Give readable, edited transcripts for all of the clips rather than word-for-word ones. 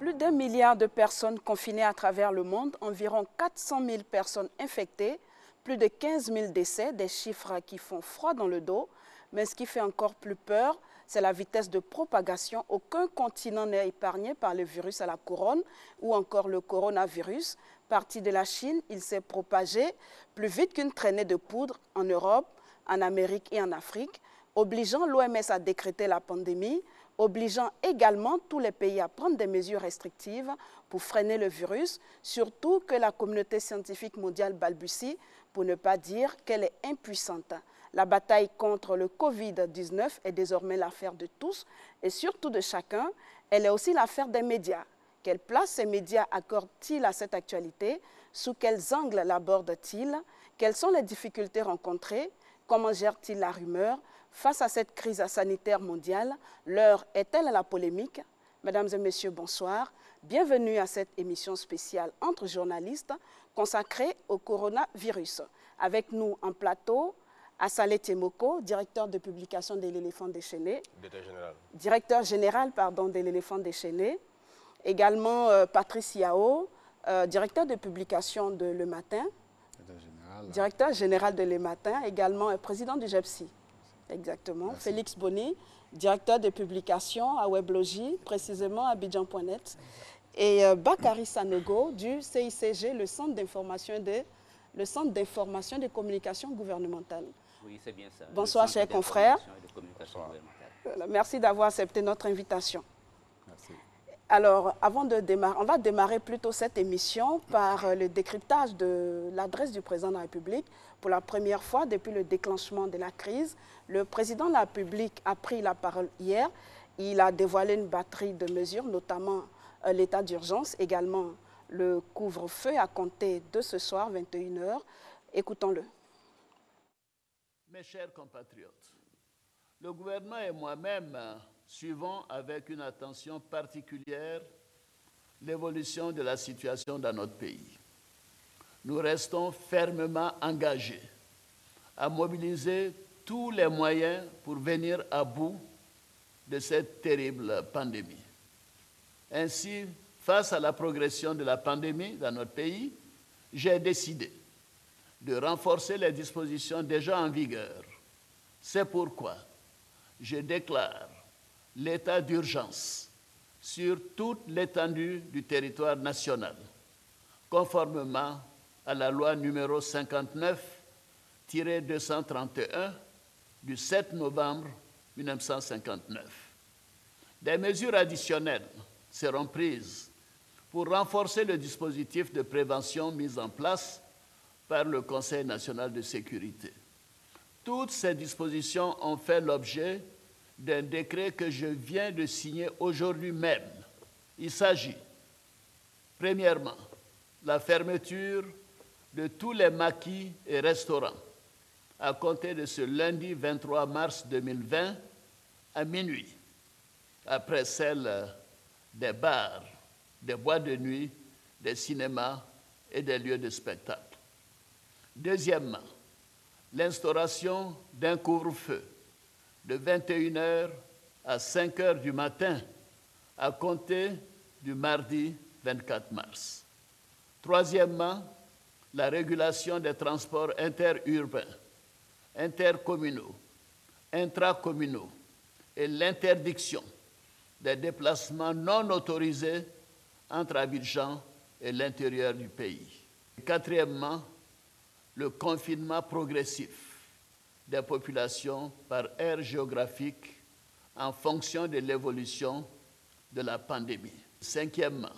Plus d'1 milliard de personnes confinées à travers le monde, environ 400 000 personnes infectées, plus de 15 000 décès, des chiffres qui font froid dans le dos. Mais ce qui fait encore plus peur, c'est la vitesse de propagation. Aucun continent n'est épargné par le virus à la couronne ou encore le coronavirus. Parti de la Chine, il s'est propagé plus vite qu'une traînée de poudre en Europe, en Amérique et en Afrique, obligeant l'OMS à décréter la pandémie, obligeant également tous les pays à prendre des mesures restrictives pour freiner le virus, surtout que la communauté scientifique mondiale balbutie, pour ne pas dire qu'elle est impuissante. La bataille contre le Covid-19 est désormais l'affaire de tous et surtout de chacun. Elle est aussi l'affaire des médias. Quelle place ces médias accordent-ils à cette actualité? Sous quels angles l'abordent-ils? Quelles sont les difficultés rencontrées? Comment gèrent-ils la rumeur? Face à cette crise sanitaire mondiale, l'heure est-elle à la polémique? Mesdames et messieurs, bonsoir. Bienvenue à cette émission spéciale entre journalistes consacrée au coronavirus. Avec nous en plateau, Assalé Temoko, directeur de publication de l'Éléphant déchaîné. Directeur général de l'Éléphant déchaîné. Également Patrice Yao, directeur de publication de Le Matin. Directeur général de Le Matin, également président du GEPSI. Exactement. Merci. Félix Boni, directeur de publication à Weblogie, précisément à Abidjan.net. Et Bakary Sanogo du CICG, le Centre d'information et de communication gouvernementale. Oui, c'est bien ça. Bonsoir, chers confrères. Merci d'avoir accepté notre invitation. Merci. Alors, avant de démarrer, on va démarrer plutôt cette émission par le décryptage de l'adresse du président de la République. Pour la première fois depuis le déclenchement de la crise, le président de la République a pris la parole hier. Il a dévoilé une batterie de mesures, notamment l'état d'urgence, également le couvre-feu à compter de ce soir, 21 h. Écoutons-le. Mes chers compatriotes, le gouvernement et moi-même suivons avec une attention particulière l'évolution de la situation dans notre pays. Nous restons fermement engagés à mobiliser tous les moyens pour venir à bout de cette terrible pandémie. Ainsi, face à la progression de la pandémie dans notre pays, j'ai décidé de renforcer les dispositions déjà en vigueur. C'est pourquoi je déclare l'état d'urgence sur toute l'étendue du territoire national, conformément à la loi numéro 59-231 du 7 novembre 1959. Des mesures additionnelles seront prises pour renforcer le dispositif de prévention mis en place par le Conseil national de sécurité. Toutes ces dispositions ont fait l'objet d'un décret que je viens de signer aujourd'hui même. Il s'agit, premièrement, la fermeture de tous les maquis et restaurants à compter de ce lundi 23 mars 2020 à minuit, après celle des bars, des boîtes de nuit, des cinémas et des lieux de spectacle. Deuxièmement, l'instauration d'un couvre-feu de 21 h à 5 h du matin à compter du mardi 24 mars. Troisièmement, la régulation des transports interurbains, intercommunaux, intracommunaux et l'interdiction des déplacements non autorisés entre Abidjan et l'intérieur du pays. Et quatrièmement, le confinement progressif des populations par aire géographique en fonction de l'évolution de la pandémie. Cinquièmement,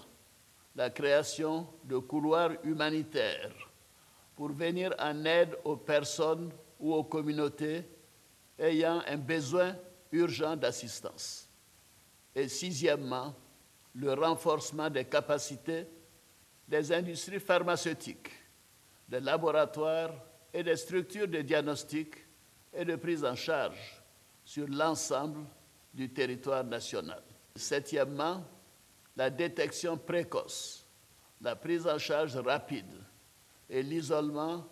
la création de couloirs humanitaires pour venir en aide aux personnes ou aux communautés ayant un besoin urgent d'assistance. Et sixièmement, le renforcement des capacités des industries pharmaceutiques, des laboratoires et des structures de diagnostic et de prise en charge sur l'ensemble du territoire national. Septièmement, la détection précoce, la prise en charge rapide et l'isolement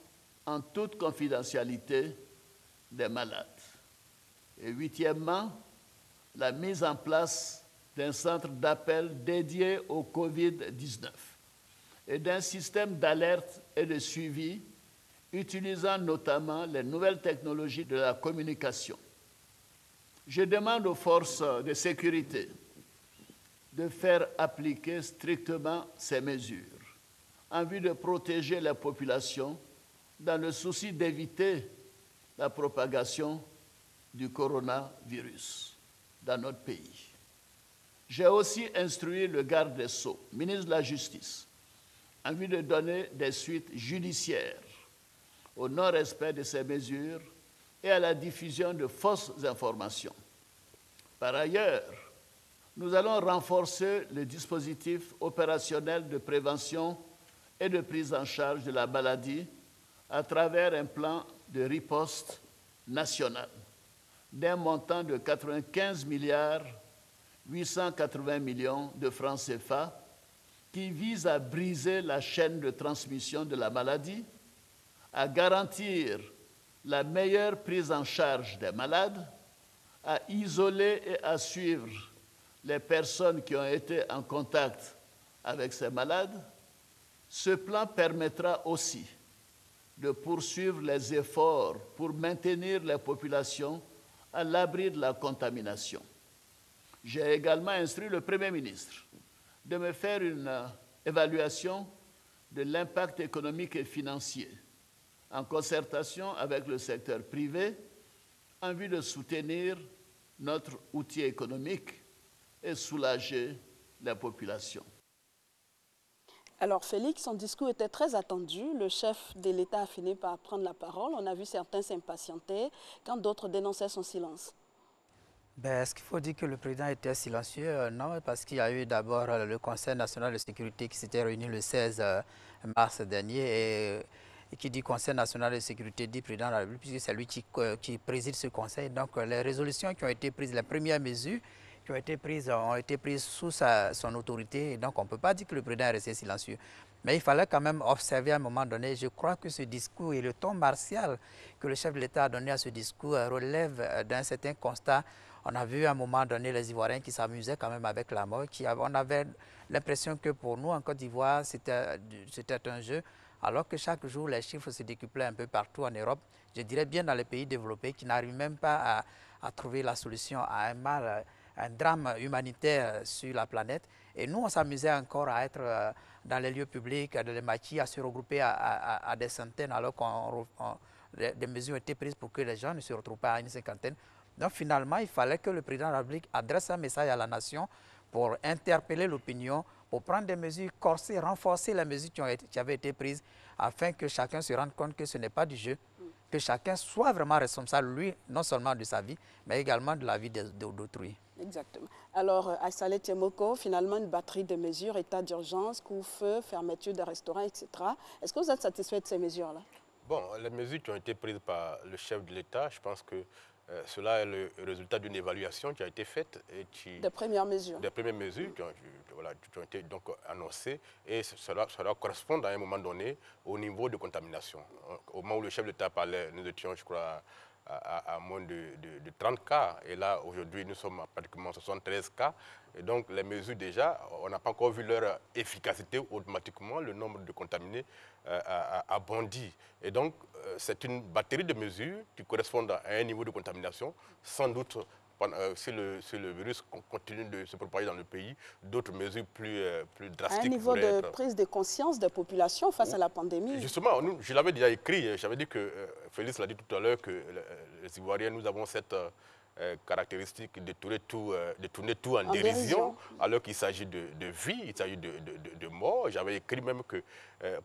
en toute confidentialité des malades. Et huitièmement, la mise en place d'un centre d'appel dédié au Covid-19 et d'un système d'alerte et de suivi utilisant notamment les nouvelles technologies de la communication. Je demande aux forces de sécurité de faire appliquer strictement ces mesures en vue de protéger la population dans le souci d'éviter la propagation du coronavirus dans notre pays. J'ai aussi instruit le garde des Sceaux, ministre de la Justice, en vue de donner des suites judiciaires au non-respect de ces mesures et à la diffusion de fausses informations. Par ailleurs, nous allons renforcer le dispositif opérationnel de prévention et de prise en charge de la maladie à travers un plan de riposte national d'un montant de 95 milliards 880 millions de francs CFA qui vise à briser la chaîne de transmission de la maladie, à garantir la meilleure prise en charge des malades, à isoler et à suivre les personnes qui ont été en contact avec ces malades. Ce plan permettra aussi de poursuivre les efforts pour maintenir les populations à l'abri de la contamination. J'ai également instruit le Premier ministre de me faire une évaluation de l'impact économique et financier en concertation avec le secteur privé en vue de soutenir notre outil économique et soulager la population. Alors Félix, son discours était très attendu. Le chef de l'État a fini par prendre la parole. On a vu certains s'impatienter quand d'autres dénonçaient son silence. Est-ce qu'il faut dire que le président était silencieux? Non, parce qu'il y a eu d'abord le Conseil national de sécurité qui s'était réuni le 16 mars dernier et qui dit Conseil national de sécurité dit président de la République, puisque c'est lui qui préside ce conseil. Donc les résolutions qui ont été prises, les premières mesures qui ont été prises sous son autorité. Et donc on ne peut pas dire que le président est resté silencieux. Mais il fallait quand même observer à un moment donné. Je crois que ce discours et le ton martial que le chef de l'État a donné à ce discours relève d'un certain constat. On a vu à un moment donné les Ivoiriens qui s'amusaient quand même avec la mort. On avait l'impression que pour nous, en Côte d'Ivoire, c'était un jeu, alors que chaque jour, les chiffres se décuplaient un peu partout en Europe. Je dirais bien dans les pays développés qui n'arrivent même pas à trouver la solution à un mal, un drame humanitaire sur la planète. Et nous, on s'amusait encore à être dans les lieux publics, dans les maquis, à se regrouper à des centaines, alors que des mesures ont été prises pour que les gens ne se retrouvent pas à une cinquantaine. Donc finalement, il fallait que le président de la République adresse un message à la nation pour interpeller l'opinion, pour prendre des mesures corsées, renforcer les mesures qui avaient été prises, afin que chacun se rende compte que ce n'est pas du jeu, que chacun soit vraiment responsable, lui, non seulement de sa vie, mais également de la vie d'autrui. Exactement. Alors, Aïssaleh Tiemoko, finalement, une batterie de mesures, état d'urgence, couvre-feu, fermeture des restaurants, etc. Est-ce que vous êtes satisfait de ces mesures-là? Bon, les mesures qui ont été prises par le chef de l'État, je pense que cela est le résultat d'une évaluation qui a été faite. Des premières mesures. Des premières mesures qui ont été donc annoncées et cela correspond à un moment donné au niveau de contamination. Au moment où le chef de l'État parlait, nous étions, je crois, à moins de 30 cas. Et là, aujourd'hui, nous sommes à pratiquement 73 cas. Et donc, les mesures déjà, on n'a pas encore vu leur efficacité. Automatiquement, le nombre de contaminés a bondi. Et donc, c'est une batterie de mesures qui correspondent à un niveau de contamination. Sans doute, si le virus continue de se propager dans le pays, d'autres mesures plus drastiques. À un niveau de prise de conscience des populations face à la pandémie. Justement, je l'avais déjà écrit, j'avais dit que, Félix l'a dit tout à l'heure, que les Ivoiriens, nous avons cette caractéristique de tourner tout en dérision, alors qu'il s'agit de vie, il s'agit de mort. J'avais écrit même que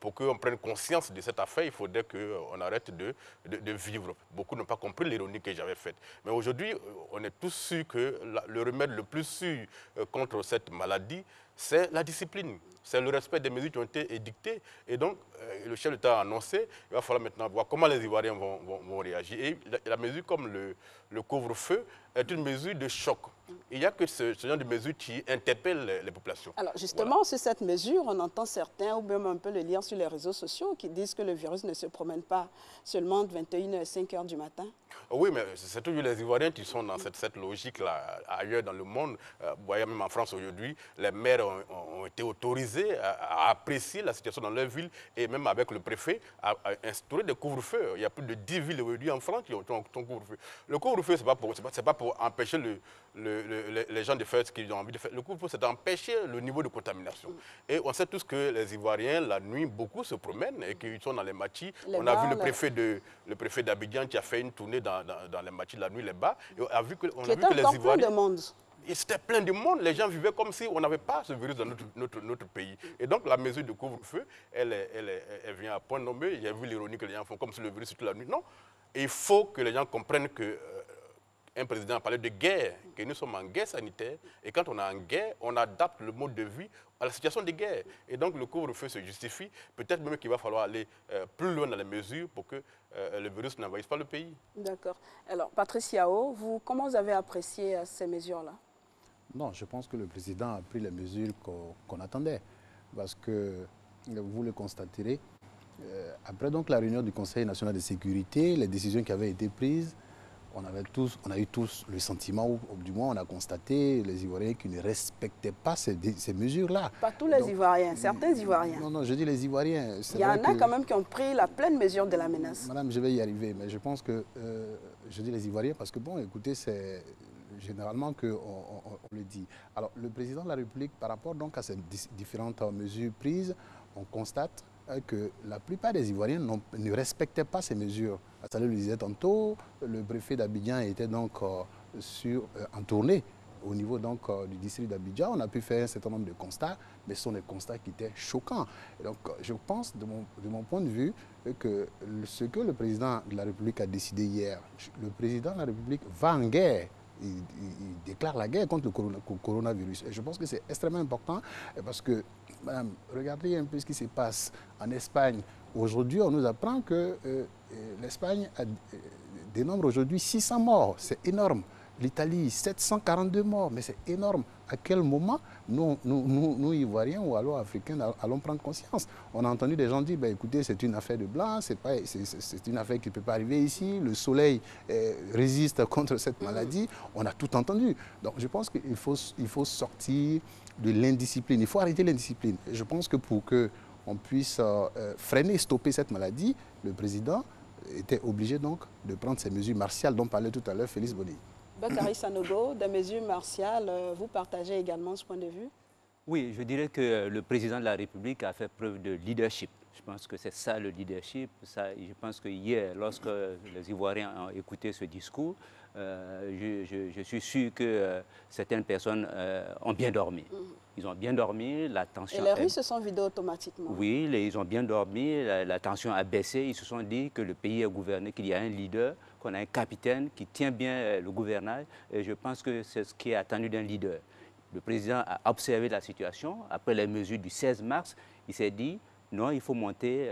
pour qu'on prenne conscience de cette affaire, il faudrait qu'on arrête de vivre. Beaucoup n'ont pas compris l'ironie que j'avais faite. Mais aujourd'hui, on est tous sûrs que le remède le plus sûr contre cette maladie, c'est la discipline. C'est le respect des mesures qui ont été édictées. Et donc, le chef de l'État a annoncé, il va falloir maintenant voir comment les Ivoiriens vont réagir. Et la mesure comme le couvre-feu est une mesure de choc. il n'y a que ce genre de mesures qui interpellent les populations. Alors justement, sur cette mesure, on entend certains, ou même un peu le lire sur les réseaux sociaux, qui disent que le virus ne se promène pas seulement de 21h à 5h du matin. Oui, mais c'est toujours les Ivoiriens qui sont dans cette logique-là. Ailleurs dans le monde, vous voyez, même en France aujourd'hui, les maires ont été autorisés à apprécier la situation dans leur ville et même avec le préfet à instaurer des couvre-feux. Il y a plus de 10 villes aujourd'hui en France qui ont couvre-feu. Le couvre-feu, ce n'est pas pour empêcher les gens de faire ce qu'ils ont envie de faire. Le couvre-feu, c'est d'empêcher le niveau de contamination. Et on sait tous que les Ivoiriens, la nuit, beaucoup se promènent et qu'ils sont dans les maquis. On a vu le préfet d'Abidjan qui a fait une tournée dans les maquis la nuit, les bas. Et on a vu que les Ivoiriens... de monde. C'était plein de monde. Les gens vivaient comme si on n'avait pas ce virus dans notre pays. Et donc, la mesure de couvre-feu, elle vient à point nommé. J'ai vu l'ironie que les gens font comme si le virus était toute la nuit. Non. Et il faut que les gens comprennent que un président a parlé de guerre, que nous sommes en guerre sanitaire. Et quand on est en guerre, on adapte le mode de vie à la situation de guerre. Et donc, le couvre-feu se justifie. Peut-être même qu'il va falloir aller plus loin dans les mesures pour que le virus n'envahisse pas le pays. D'accord. Alors, Patrice Yao, comment vous avez apprécié ces mesures-là? Non, je pense que le président a pris les mesures qu'on attendait. Parce que, vous le constaterez, après donc la réunion du Conseil national de sécurité, les décisions qui avaient été prises, on a eu tous le sentiment, ou du moins on a constaté les Ivoiriens qui ne respectaient pas ces mesures-là. Pas tous les Ivoiriens, certains Ivoiriens. Non, je dis les Ivoiriens. Il y en a quand même qui ont pris la pleine mesure de la menace. Madame, je vais y arriver, mais je pense que, je dis les Ivoiriens parce que, bon, écoutez, c'est généralement qu'on le dit. Alors, le président de la République, par rapport donc à ces différentes mesures prises, on constate que la plupart des Ivoiriens ne respectaient pas ces mesures. Ça le disait tantôt, le préfet d'Abidjan était donc en tournée au niveau donc, du district d'Abidjan. On a pu faire un certain nombre de constats, mais ce sont des constats qui étaient choquants. Et donc, je pense, de mon point de vue, que ce que le président de la République a décidé hier, le président de la République va en guerre. Il déclare la guerre contre le coronavirus. Et je pense que c'est extrêmement important parce que, madame, regardez un peu ce qui se passe en Espagne. Aujourd'hui, on nous apprend que l'Espagne dénombre aujourd'hui 600 morts. C'est énorme. L'Italie, 742 morts, mais c'est énorme. À quel moment nous Ivoiriens ou alors Africains, allons prendre conscience? On a entendu des gens dire, ben, écoutez, c'est une affaire de blanc, c'est une affaire qui ne peut pas arriver ici, le soleil résiste contre cette maladie. On a tout entendu. Donc je pense qu'il faut sortir de l'indiscipline, il faut arrêter l'indiscipline. Je pense que pour qu'on puisse freiner, stopper cette maladie, le président était obligé donc de prendre ces mesures martiales dont parlait tout à l'heure Félix Boni. Bakary Sanogo, des mesures martiales, vous partagez également ce point de vue? Oui, je dirais que le président de la République a fait preuve de leadership. Je pense que c'est ça le leadership. Je pense que hier, lorsque les Ivoiriens ont écouté ce discours, je suis sûr que certaines personnes ont bien dormi. Ils ont bien dormi, la tension... Et les rues se sont vidées automatiquement? Oui, ils ont bien dormi, la tension a baissé. Ils se sont dit que le pays est gouverné, qu'il y a un leader, qu'on a un capitaine qui tient bien le gouvernage. Et je pense que c'est ce qui est attendu d'un leader. Le président a observé la situation. Après les mesures du 16 mars, il s'est dit, non, il faut monter,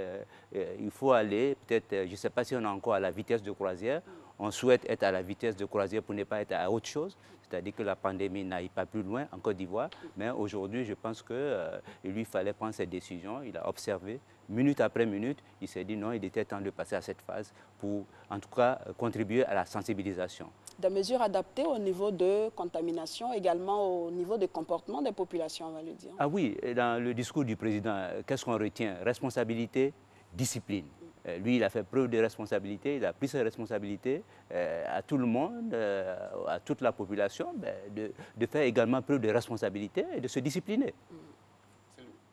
il faut aller, peut-être, je ne sais pas si on est encore à la vitesse de croisière. On souhaite être à la vitesse de croisière pour ne pas être à autre chose. C'est-à-dire que la pandémie n'aille pas plus loin en Côte d'Ivoire. Mais aujourd'hui, je pense qu'il lui fallait prendre cette décision. Il a observé, minute après minute, il s'est dit non, il était temps de passer à cette phase pour, en tout cas, contribuer à la sensibilisation. Des mesures adaptées au niveau de contamination, également au niveau de comportement des populations, on va le dire. Ah oui, dans le discours du président, qu'est-ce qu'on retient? Responsabilité, discipline. Lui, il a fait preuve de responsabilité, il a pris ses responsabilités à tout le monde, à toute la population, de faire également preuve de responsabilité et de se discipliner.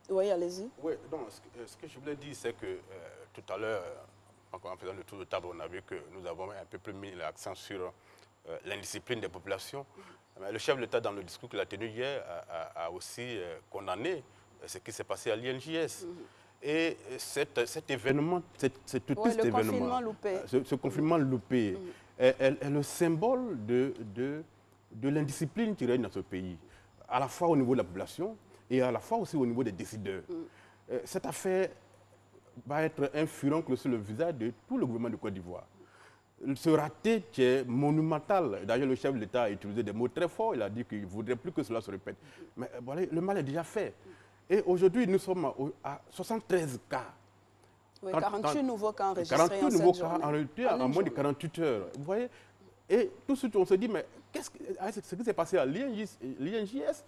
Oui, allez-y. Oui, donc, ce que je voulais dire, c'est que tout à l'heure, en faisant le tour de table, on a vu que nous avons un peu plus mis l'accent sur l'indiscipline des populations. Le chef de l'État, dans le discours qu'il a tenu hier, a aussi condamné ce qui s'est passé à l'INJS. Et cet événement, ce confinement loupé, est le symbole de l'indiscipline qui règne dans ce pays, à la fois au niveau de la population et à la fois aussi au niveau des décideurs. Cette affaire va être un furoncle sur le visage de tout le gouvernement de Côte d'Ivoire. ce raté qui est monumental. D'ailleurs, le chef de l'État a utilisé des mots très forts. Il a dit qu'il ne voudrait plus que cela se répète. Mais voilà, le mal est déjà fait. Et aujourd'hui, nous sommes à 73 cas. Oui, 48 nouveaux cas enregistrés 48 nouveaux cas enregistrés en moins de 48 heures. Vous voyez? Et tout de suite, on se dit, mais ce qui s'est passé à l'INJS,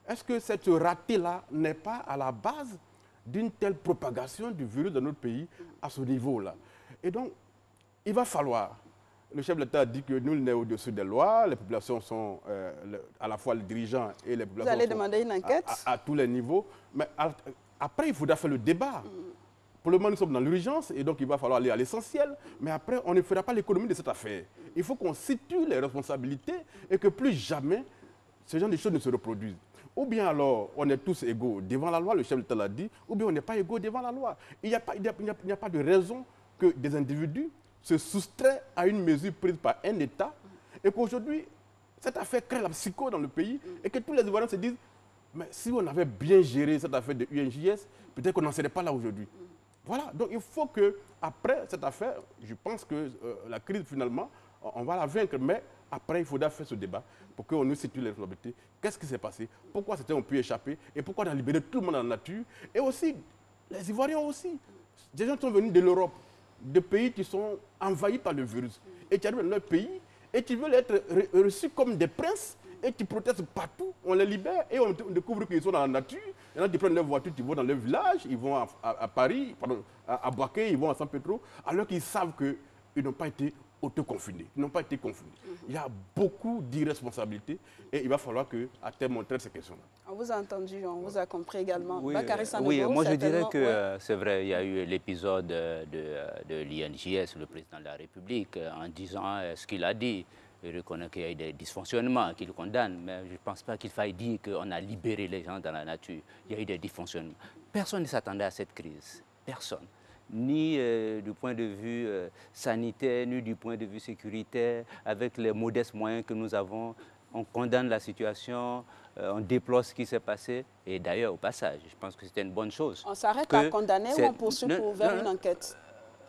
est-ce que cette raté-là n'est pas à la base d'une telle propagation du virus dans notre pays à ce niveau-là? Et donc, il va falloir, le chef de l'État a dit que nul n'est au-dessus des lois, les populations sont à la fois les dirigeants et les populations. Vous allez demander une enquête à tous les niveaux. Mais après, il faudra faire le débat. Pour le moment, nous sommes dans l'urgence et donc il va falloir aller à l'essentiel. Mais après, on ne fera pas l'économie de cette affaire. Il faut qu'on situe les responsabilités et que plus jamais ce genre de choses ne se reproduisent. Ou bien alors, on est tous égaux devant la loi, le chef de l'État l'a dit, ou bien on n'est pas égaux devant la loi. Il n'y a pas de raison que des individus se soustraient à une mesure prise par un État et qu'aujourd'hui, cette affaire crée la psycho dans le pays et que tous les Ivoiriens se disent mais si on avait bien géré cette affaire de UNJS, peut-être qu'on n'en serait pas là aujourd'hui. Voilà, donc il faut que après cette affaire, je pense que la crise finalement, on va la vaincre, mais après il faudra faire ce débat pour qu'on nous situe les responsabilités. Qu'est-ce qui s'est passé? Pourquoi certains ont pu échapper? Et pourquoi on a libéré tout le monde dans la nature? Et aussi, les Ivoiriens aussi. Des gens sont venus de l'Europe, de pays qui sont envahis par le virus, et qui arrivent dans leur pays, et qui veulent être reçus comme des princes, et qui protestent partout. On les libère, et on découvre qu'ils sont dans la nature. Il y en a qui prennent leur voiture, ils vont dans leur village, ils vont à Paris, pardon, à Boaké, ils vont à San Pedro, alors qu'ils savent qu'ils n'ont pas été autoconfinés, ils n'ont pas été confinés. Il y a beaucoup d'irresponsabilités, et il va falloir qu'à terme on traite ces questions-là. On vous a entendu, on vous a compris également. Oui, oui, moi je dirais que c'est vrai, il y a eu l'épisode de l'INJS, le président de la République, en disant ce qu'il a dit. Il reconnaît qu'il y a eu des dysfonctionnements, qu'il condamne, mais je ne pense pas qu'il faille dire qu'on a libéré les gens dans la nature. Il y a eu des dysfonctionnements. Personne ne s'attendait à cette crise. Personne. Ni du point de vue sanitaire, ni du point de vue sécuritaire, avec les modestes moyens que nous avons. On condamne la situation, on déplore ce qui s'est passé. Et d'ailleurs, au passage, je pense que c'était une bonne chose. On s'arrête à condamner ou on poursuit vers une enquête?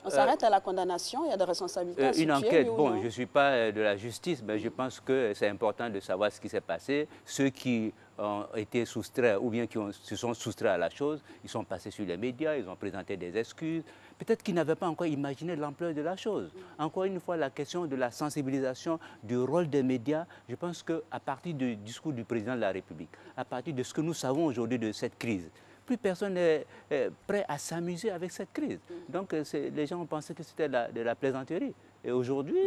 On s'arrête à la condamnation, il y a des responsabilités à situer, une enquête, oui, bon, je ne suis pas de la justice, mais je pense que c'est important de savoir ce qui s'est passé. Ceux qui ont été soustraits ou bien qui se sont soustraits à la chose, ils sont passés sur les médias, ils ont présenté des excuses. Peut-être qu'ils n'avaient pas encore imaginé l'ampleur de la chose. Encore une fois, la question de la sensibilisation, du rôle des médias, je pense qu'à partir du discours du président de la République, à partir de ce que nous savons aujourd'hui de cette crise, plus personne n'est prêt à s'amuser avec cette crise. Donc les gens ont pensé que c'était de la plaisanterie. Et aujourd'hui,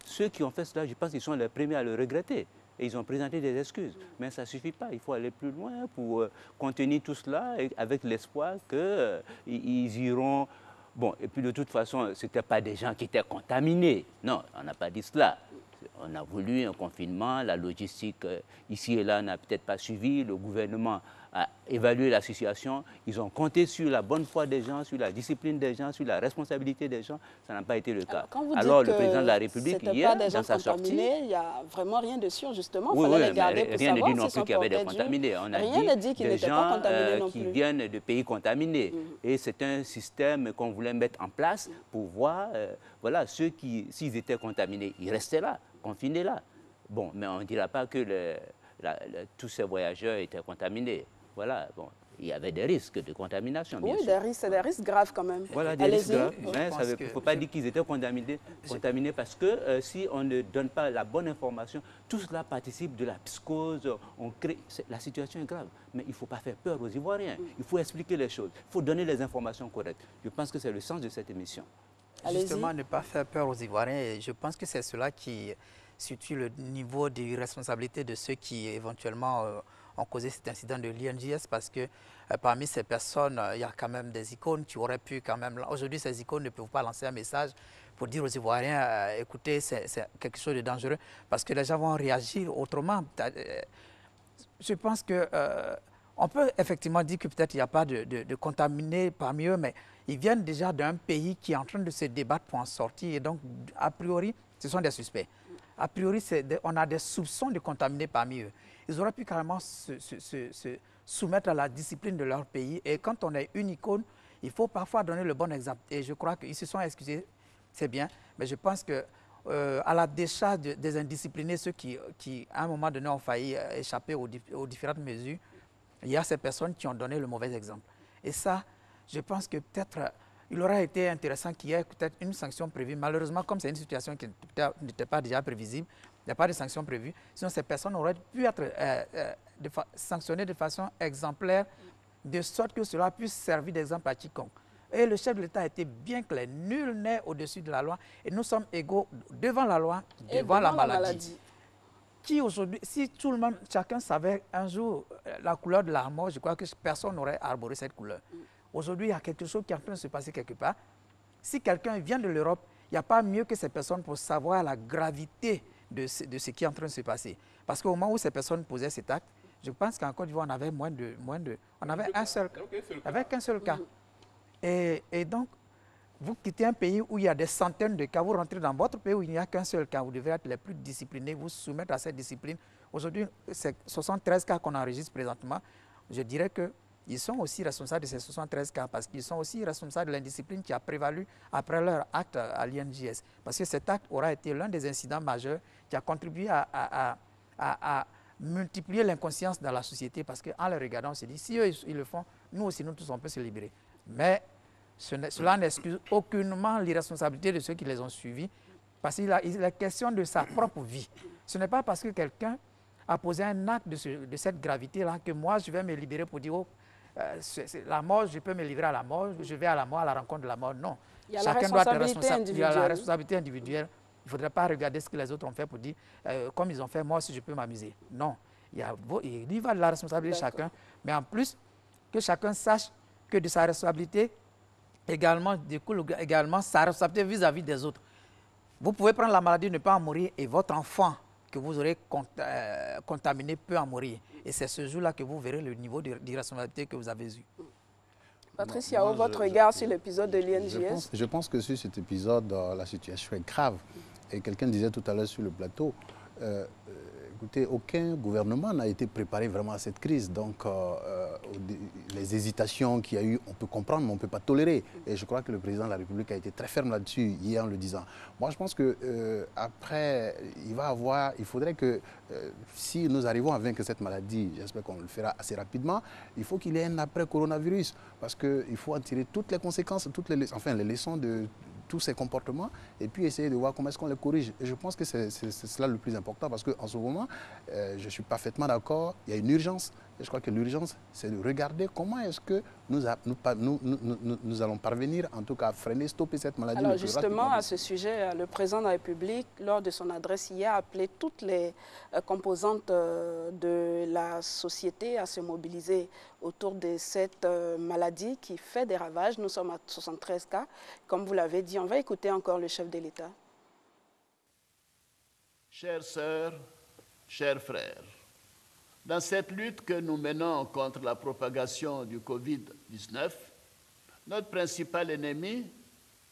ceux qui ont fait cela, je pense qu'ils sont les premiers à le regretter. Et ils ont présenté des excuses. Mais ça ne suffit pas. Il faut aller plus loin pour contenir tout cela avec l'espoir qu'ils iront... Bon, et puis de toute façon, ce n'étaient pas des gens qui étaient contaminés. Non, on n'a pas dit cela. On a voulu un confinement, la logistique ici et là n'a peut-être pas suivi, le gouvernement a évalué la situation, ils ont compté sur la bonne foi des gens, sur la discipline des gens, sur la responsabilité des gens, ça n'a pas été le cas. Alors le président de la République, hier, dans sa sortie... Il n'y a vraiment rien de sûr, justement, il oui, fallait les garder pour rien ne dit non savoir plus qu'il y avait des contaminés. On a dit qu'ils n'étaient pas contaminés non plus. Qui viennent de pays contaminés. Et c'est un système qu'on voulait mettre en place pour voir, voilà, ceux qui, s'ils étaient contaminés, ils restaient là, confinés là. Bon, mais on ne dira pas que tous ces voyageurs étaient contaminés. Voilà, bon, il y avait des risques de contamination, bien sûr. Oui, c'est des risques graves quand même. Voilà, des risques graves. Mais il ne faut pas dire qu'ils étaient contaminés parce que si on ne donne pas la bonne information, tout cela participe de la psychose. La situation est grave, mais il ne faut pas faire peur aux Ivoiriens. Il faut expliquer les choses. Il faut donner les informations correctes. Je pense que c'est le sens de cette émission. Justement, ne pas faire peur aux Ivoiriens. Et je pense que c'est cela qui situe le niveau de responsabilité de ceux qui éventuellement ont causé cet incident de l'INJS, parce que parmi ces personnes, il y a quand même des icônes qui auraient pu quand même... Aujourd'hui, ces icônes ne peuvent pas lancer un message pour dire aux Ivoiriens, écoutez, c'est quelque chose de dangereux, parce que les gens vont réagir autrement. Je pense que... on peut effectivement dire que peut-être il n'y a pas de contaminés parmi eux, mais ils viennent déjà d'un pays qui est en train de se débattre pour en sortir. Et donc, a priori, ce sont des suspects. A priori, on a des soupçons de contaminés parmi eux. Ils auraient pu carrément se soumettre à la discipline de leur pays. Et quand on est une icône, il faut parfois donner le bon exemple. Et je crois qu'ils se sont excusés, c'est bien, mais je pense que à la décharge des indisciplinés, ceux qui, à un moment donné, ont failli échapper aux différentes mesures, il y a ces personnes qui ont donné le mauvais exemple. Et ça, je pense que peut-être, il aurait été intéressant qu'il y ait peut-être une sanction prévue. Malheureusement, comme c'est une situation qui n'était pas déjà prévisible, il n'y a pas de sanction prévue. Sinon, ces personnes auraient pu être sanctionnées de façon exemplaire, de sorte que cela puisse servir d'exemple à quiconque. Et le chef de l'État a été bien clair, nul n'est au-dessus de la loi et nous sommes égaux devant la loi, devant la maladie. Qui aujourd'hui, si tout le monde, chacun savait un jour la couleur de la mort, je crois que personne n'aurait arboré cette couleur. Aujourd'hui, il y a quelque chose qui est en train de se passer quelque part. Si quelqu'un vient de l'Europe, il n'y a pas mieux que ces personnes pour savoir la gravité de ce qui est en train de se passer. Parce qu'au moment où ces personnes posaient cet acte, je pense qu'en Côte d'Ivoire, on avait on avait un seul cas. Avec un seul cas. Et donc, vous quittez un pays où il y a des centaines de cas, vous rentrez dans votre pays où il n'y a qu'un seul cas, vous devez être les plus disciplinés, vous soumettre à cette discipline. Aujourd'hui, c'est 73 cas qu'on enregistre présentement. Je dirais qu'ils sont aussi responsables de ces 73 cas parce qu'ils sont aussi responsables de l'indiscipline qui a prévalu après leur acte à l'INJS. Parce que cet acte aura été l'un des incidents majeurs qui a contribué à multiplier l'inconscience dans la société parce qu'en les regardant, on se dit, si eux, ils le font, nous aussi, nous tous, on peut se libérer. Mais cela n'excuse aucunement l'irresponsabilité de ceux qui les ont suivis parce qu'il est question de sa propre vie. Ce n'est pas parce que quelqu'un a posé un acte de cette gravité-là que moi, je vais me libérer pour dire, oh, la mort, je peux me livrer à la mort, je vais à la mort, à la rencontre de la mort. Non. Il y a Chacun doit être responsable. Il y a la responsabilité individuelle. Il ne faudrait pas regarder ce que les autres ont fait pour dire, comme ils ont fait, moi aussi je peux m'amuser. Non. Il y va de la responsabilité de chacun. Mais en plus, que chacun sache que de sa responsabilité, également, découle également sa responsabilité vis-à-vis des autres. Vous pouvez prendre la maladie, ne pas en mourir, et votre enfant que vous aurez contaminé peut en mourir. Et c'est ce jour-là que vous verrez le niveau d'irresponsabilité que vous avez eu. Patrice Yao, votre regard sur l'épisode de l'INJS? Je pense que sur cet épisode, la situation est grave. Et quelqu'un disait tout à l'heure sur le plateau, écoutez, aucun gouvernement n'a été préparé vraiment à cette crise. Donc, les hésitations qu'il y a eu, on peut comprendre, mais on ne peut pas tolérer. Et je crois que le président de la République a été très ferme là-dessus hier en le disant. Moi, je pense que après, il faudrait que, si nous arrivons à vaincre cette maladie, j'espère qu'on le fera assez rapidement, il faut qu'il y ait un après-coronavirus. Parce qu'il faut en tirer toutes les conséquences, les leçons de tous ces comportements et puis essayer de voir comment est-ce qu'on les corrige. Et je pense que c'est cela le plus important parce qu'en ce moment, je suis parfaitement d'accord, il y a une urgence. Et je crois que l'urgence, c'est de regarder comment est-ce que nous allons parvenir, en tout cas, à freiner, stopper cette maladie. Alors justement, à ce sujet, le président de la République, lors de son adresse hier, a appelé toutes les composantes de la société à se mobiliser autour de cette maladie qui fait des ravages. Nous sommes à 73 cas. Comme vous l'avez dit, on va écouter encore le chef de l'État. Chères sœurs, chers frères, dans cette lutte que nous menons contre la propagation du Covid-19, notre principal ennemi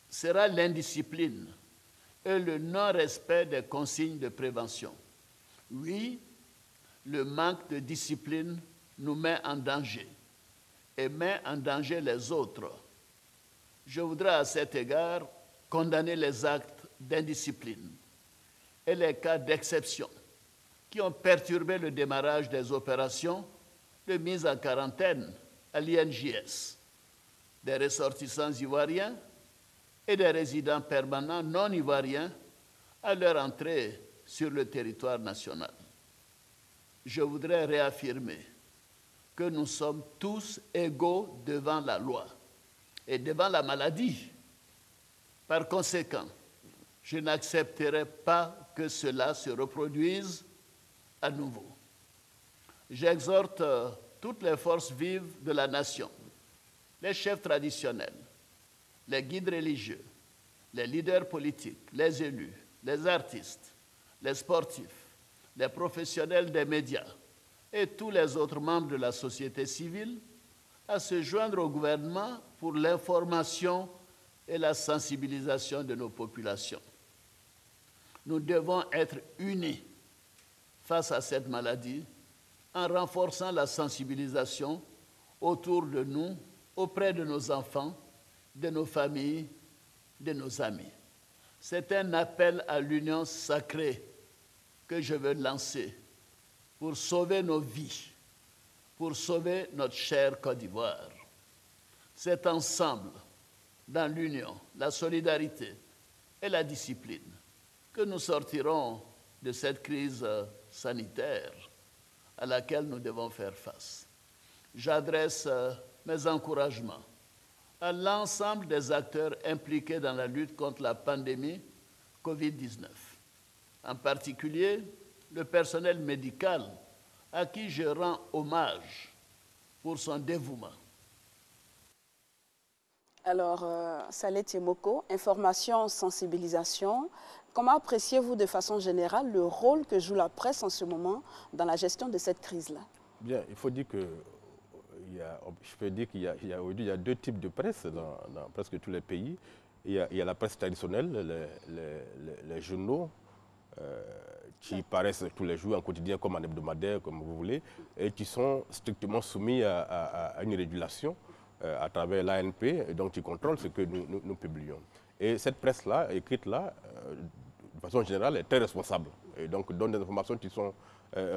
sera l'indiscipline et le non-respect des consignes de prévention. Oui, le manque de discipline nous met en danger et met en danger les autres. Je voudrais à cet égard condamner les actes d'indiscipline et les cas d'exception qui ont perturbé le démarrage des opérations de mise en quarantaine à l'INJS, des ressortissants ivoiriens et des résidents permanents non ivoiriens à leur entrée sur le territoire national. Je voudrais réaffirmer que nous sommes tous égaux devant la loi et devant la maladie. Par conséquent, je n'accepterai pas que cela se reproduise à nouveau. J'exhorte toutes les forces vives de la nation, les chefs traditionnels, les guides religieux, les leaders politiques, les élus, les artistes, les sportifs, les professionnels des médias et tous les autres membres de la société civile à se joindre au gouvernement pour l'information et la sensibilisation de nos populations. Nous devons être unis face à cette maladie en renforçant la sensibilisation autour de nous, auprès de nos enfants, de nos familles, de nos amis. C'est un appel à l'union sacrée que je veux lancer pour sauver nos vies, pour sauver notre chère Côte d'Ivoire. C'est ensemble, dans l'union, la solidarité et la discipline, que nous sortirons de cette crise sanitaire à laquelle nous devons faire face. J'adresse mes encouragements à l'ensemble des acteurs impliqués dans la lutte contre la pandémie Covid-19, en particulier le personnel médical à qui je rends hommage pour son dévouement. Alors, Saleh Tiemoko, information, sensibilisation. Comment appréciez-vous de façon générale le rôle que joue la presse en ce moment dans la gestion de cette crise-là? Bien, il faut dire que je peux dire qu'il y a deux types de presse dans presque tous les pays. Il y a la presse traditionnelle, les journaux qui paraissent tous les jours en quotidien comme en hebdomadaire, comme vous voulez, et qui sont strictement soumis à une régulation à travers l'ANP, et donc qui contrôle ce que nous publions. Et cette presse-là, écrite-là, de façon générale, est très responsable, et donc donne des informations qui sont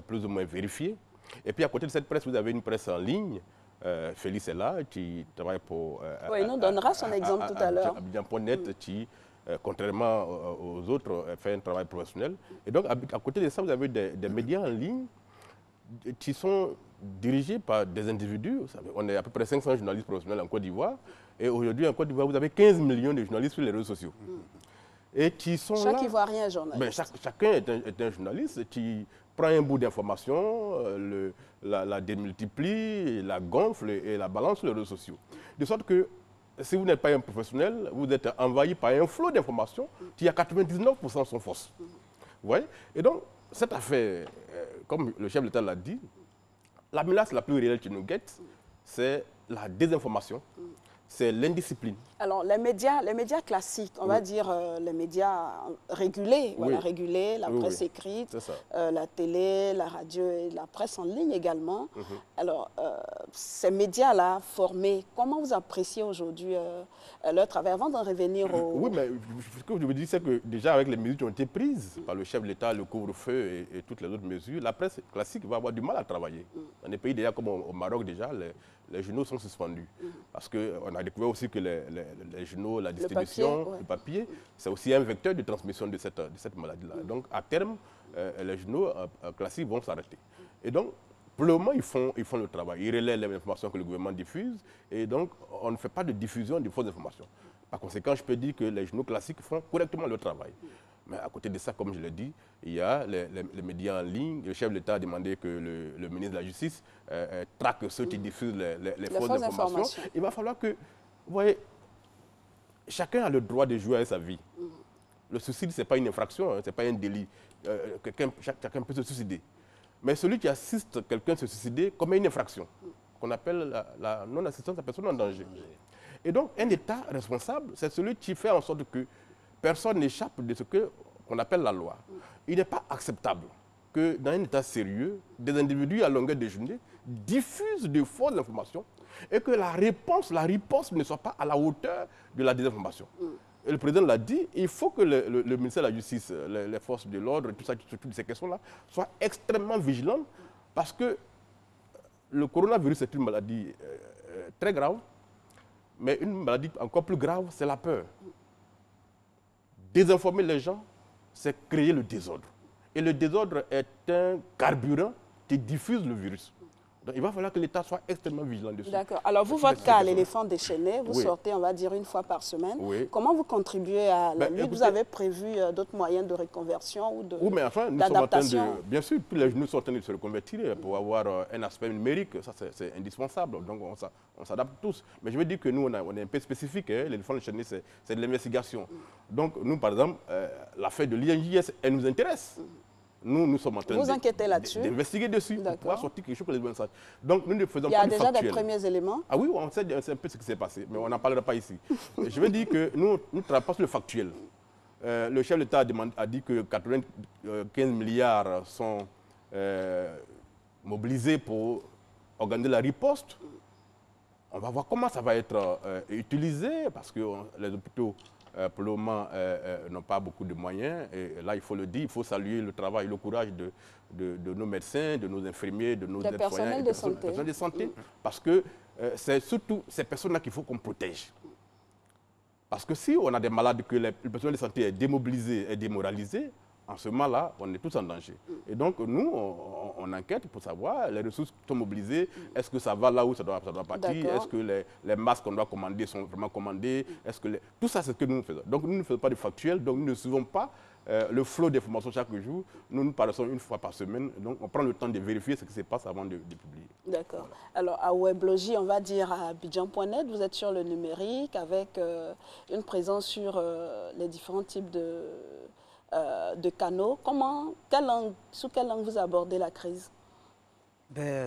plus ou moins vérifiées. Et puis à côté de cette presse, vous avez une presse en ligne. Félix est là, qui travaille pour... oui, il nous donnera son exemple tout à l'heure. Abidjan.net, qui, contrairement aux autres, fait un travail professionnel. Et donc, à côté de ça, vous avez des médias en ligne qui sont dirigés par des individus. Vous savez, on est à peu près 500 journalistes professionnels en Côte d'Ivoire. Et aujourd'hui, en Côte d'Ivoire, vous avez 15 millions de journalistes sur les réseaux sociaux. Et qui sont Chaque là, Ivoirien est journaliste. Ben, chacun est un journaliste qui prend un bout d'information, la démultiplie, la gonfle et la balance sur les réseaux sociaux. De sorte que si vous n'êtes pas un professionnel, vous êtes envahi par un flot d'informations qui à 99% sont fausses. Vous voyez? Et donc, cette affaire, comme le chef de l'État l'a dit, la menace la plus réelle qui nous guette, c'est la désinformation, c'est l'indiscipline. Alors, les médias classiques, on va dire les médias régulés, voilà, régulés, la presse écrite, la télé, la radio et la presse en ligne également. Alors, ces médias-là formés, comment vous appréciez aujourd'hui leur travail avant d'en revenir au... Oui, mais ce que je veux dire, c'est que déjà avec les mesures qui ont été prises par le chef de l'État, le couvre-feu et toutes les autres mesures, la presse classique va avoir du mal à travailler. Dans des pays déjà comme au Maroc, déjà, les journaux sont suspendus. Parce qu'on a découvert aussi que les journaux, la distribution, le papier, c'est aussi un vecteur de transmission de cette maladie-là. Donc, à terme, les journaux classiques vont s'arrêter. Et donc, pour le moment, ils font le travail. Ils relaient les informations que le gouvernement diffuse. Et donc, on ne fait pas de diffusion de fausses informations. Par conséquent, je peux dire que les journaux classiques font correctement le travail. Mais à côté de ça, comme je l'ai dit, il y a les médias en ligne. Le chef de l'État a demandé que le ministre de la Justice traque ceux qui diffusent les fausses informations. Il va falloir que, vous voyez, chacun a le droit de jouer avec sa vie. Le suicide, ce n'est pas une infraction, ce n'est pas un délit. Chacun peut se suicider. Mais celui qui assiste quelqu'un se suicider commet une infraction, qu'on appelle la non-assistance à personne en danger. Et donc, un État responsable, c'est celui qui fait en sorte que personne n'échappe de ce qu'on appelle la loi. Il n'est pas acceptable que dans un État sérieux, des individus à longueur de journée diffusent de fausses informations et que la riposte ne soit pas à la hauteur de la désinformation. Et le président l'a dit, il faut que le ministère de la Justice, les forces de l'ordre, tout ça, toutes ces questions-là, soient extrêmement vigilantes parce que le coronavirus est une maladie très grave, mais une maladie encore plus grave, c'est la peur. Désinformer les gens, c'est créer le désordre. Et le désordre est un carburant qui diffuse le virus. Donc, il va falloir que l'État soit extrêmement vigilant dessus. D'accord. Alors, vous, votre cas, l'éléphant déchaîné, vous sortez, on va dire, une fois par semaine. Comment vous contribuez à la lutte? Écoutez, vous avez prévu d'autres moyens de reconversion ou d'adaptation? Oui, mais enfin, nous sommes en train de... Bien sûr, tous les journaux sont en train de se reconvertir pour avoir un aspect numérique. Ça, c'est indispensable. Donc, on s'adapte tous. Mais je veux dire que nous, on est un peu spécifique. Hein. L'éléphant déchaîné, c'est de l'investigation. Donc, nous, par exemple, l'affaire de l'INJS, elle nous intéresse. Nous sommes en train d'investiguer dessus pour pouvoir sortir quelque chose que les gens sachent. Donc, nous ne faisons pas du factuel. Il y a déjà des premiers éléments? Ah oui, on sait un peu ce qui s'est passé, mais on n'en parlera pas ici. Je veux dire que nous travaillons pas sur le factuel. Le chef de l'État a dit que 95 milliards sont mobilisés pour organiser la riposte. On va voir comment ça va être utilisé, parce que les hôpitaux pour le moment, n'ont pas beaucoup de moyens. Et là, il faut le dire, il faut saluer le travail, le courage de nos médecins, de nos infirmiers, de nos aides-soignants, des personnels de santé. Parce que c'est surtout ces personnes-là qu'il faut qu'on protège. Parce que si on a des malades que le personnel de santé est démobilisé et démoralisé, en ce moment-là, on est tous en danger. Et donc, nous, on enquête pour savoir les ressources qui sont mobilisées. Est-ce que ça va là où ça doit partir? Est-ce que les masques qu'on doit commander sont vraiment commandés? Tout ça, c'est ce que nous faisons. Donc, nous ne faisons pas de factuel, donc nous ne suivons pas le flot d'informations chaque jour. Nous paraissons une fois par semaine. Donc, on prend le temps de vérifier ce qui se passe avant de publier. D'accord. Alors, à Weblogie, on va dire à Abidjan.net, vous êtes sur le numérique avec une présence sur les différents types de canaux. Sous quel angle vous abordez la crise?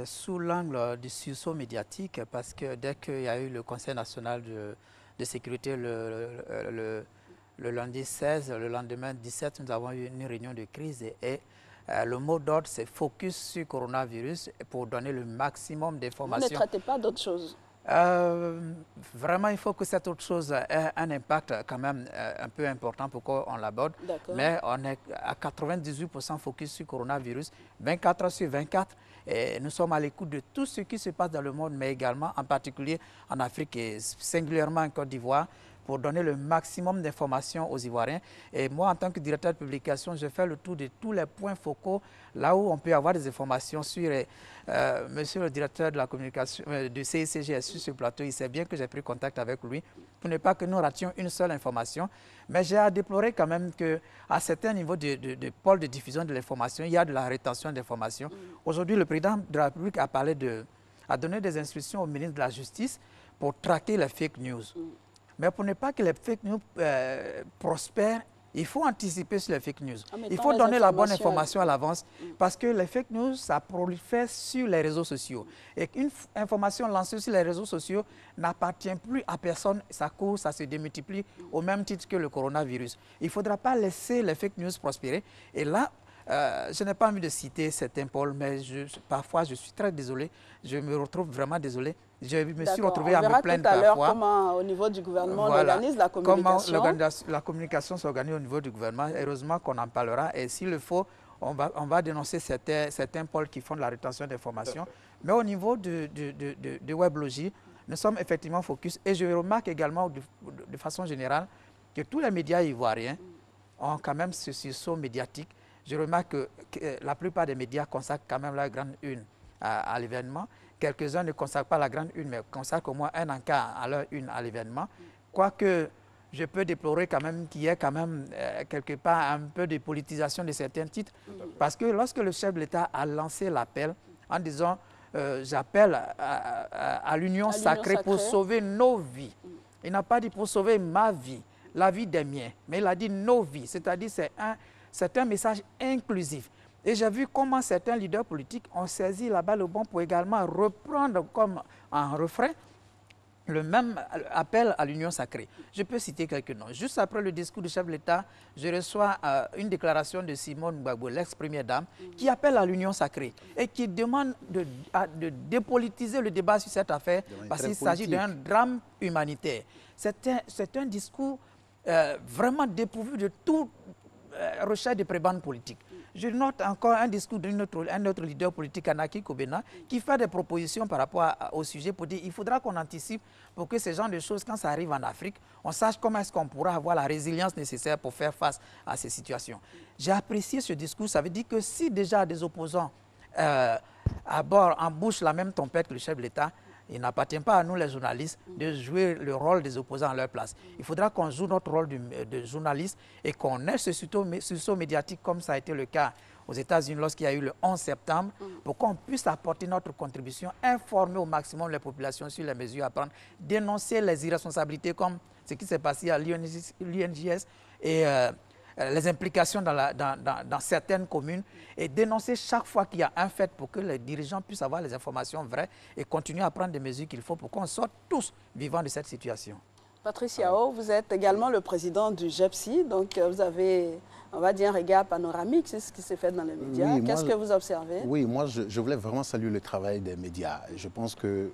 Sous l'angle du sursaut médiatique, parce que dès qu'il y a eu le Conseil national de sécurité le lundi 16, le lendemain 17, nous avons eu une réunion de crise et le mot d'ordre, c'est focus sur le coronavirus pour donner le maximum d'informations. Vous ne traitez pas d'autre chose? Vraiment, il faut que cette autre chose ait un impact quand même un peu important pour qu'on l'aborde. Mais on est à 98% focus sur le coronavirus, 24 heures sur 24. Et nous sommes à l'écoute de tout ce qui se passe dans le monde, mais également en particulier en Afrique et singulièrement en Côte d'Ivoire, pour donner le maximum d'informations aux Ivoiriens. Et moi, en tant que directeur de publication, je fais le tour de tous les points focaux, là où on peut avoir des informations sur... monsieur le directeur de la communication du CICG sur ce plateau, il sait bien que j'ai pris contact avec lui pour ne pas que nous rations une seule information. Mais j'ai à déplorer quand même qu'à certains niveaux de pôle de diffusion de l'information, il y a de la rétention d'informations. Aujourd'hui, le président de la République a donné des instructions au ministre de la Justice pour traquer les fake news. Mais pour ne pas que les fake news prospèrent, il faut anticiper sur les fake news. Il faut donner la bonne information à l'avance parce que les fake news, ça prolifère sur les réseaux sociaux. Et une information lancée sur les réseaux sociaux n'appartient plus à personne. Ça court, ça se démultiplie au même titre que le coronavirus. Il ne faudra pas laisser les fake news prospérer. Et là, je n'ai pas envie de citer certains pôles, mais parfois je suis très désolé. Je me retrouve vraiment désolé. Je me suis retrouvé à me plaindre parfois. On verra tout à l'heure comment, au niveau du gouvernement, on organise la communication. Comment la communication s'organise au niveau du gouvernement. Heureusement qu'on en parlera. Et s'il le faut, on va dénoncer certains pôles qui font de la rétention d'informations. Mais au niveau de Weblogie, nous sommes effectivement focus. Et je remarque également, de façon générale, que tous les médias ivoiriens ont quand même ce sursaut médiatique. Je remarque que la plupart des médias consacrent quand même la grande une à l'événement. Quelques-uns ne consacrent pas la grande une, mais consacrent au moins un encart à leur une à l'événement. Quoique, je peux déplorer quand même qu'il y ait quand même quelque part un peu de politisation de certains titres. Parce que lorsque le chef de l'État a lancé l'appel en disant j'appelle à l'union sacrée pour sauver nos vies. Il n'a pas dit pour sauver ma vie, la vie des miens, mais il a dit nos vies, c'est-à-dire c'est un message inclusif. Et j'ai vu comment certains leaders politiques ont saisi là-bas le bon pour également reprendre comme en refrain le même appel à l'union sacrée. Je peux citer quelques noms. Juste après le discours du chef de l'État, je reçois une déclaration de Simone Gbagbo, l'ex-première dame, qui appelle à l'union sacrée et qui demande de dépolitiser le débat sur cette affaire parce qu'il s'agit d'un drame humanitaire. C'est un discours vraiment dépourvu de toute recherche de prébande politique. Je note encore un discours d'un autre leader politique, Anaki Kobena, qui fait des propositions par rapport au sujet pour dire qu'il faudra qu'on anticipe pour que ce genre de choses, quand ça arrive en Afrique, on sache comment est-ce qu'on pourra avoir la résilience nécessaire pour faire face à ces situations. J'ai apprécié ce discours. Ça veut dire que si déjà des opposants embouchent la même tempête que le chef de l'État, il n'appartient pas à nous, les journalistes, de jouer le rôle des opposants à leur place. Il faudra qu'on joue notre rôle de journaliste et qu'on ait ce sursaut médiatique comme ça a été le cas aux États-Unis lorsqu'il y a eu le 11 septembre, pour qu'on puisse apporter notre contribution, informer au maximum les populations sur les mesures à prendre, dénoncer les irresponsabilités comme ce qui s'est passé à l'UNJS et les implications dans certaines communes et dénoncer chaque fois qu'il y a un fait pour que les dirigeants puissent avoir les informations vraies et continuer à prendre des mesures qu'il faut pour qu'on sorte tous vivants de cette situation. Patrice Yao, vous êtes également le président du GEPSI, donc vous avez, on va dire, un regard panoramique, c'est ce qui s'est fait dans les médias. Oui, qu'est-ce que vous observez? Oui, moi je voulais vraiment saluer le travail des médias. Je pense que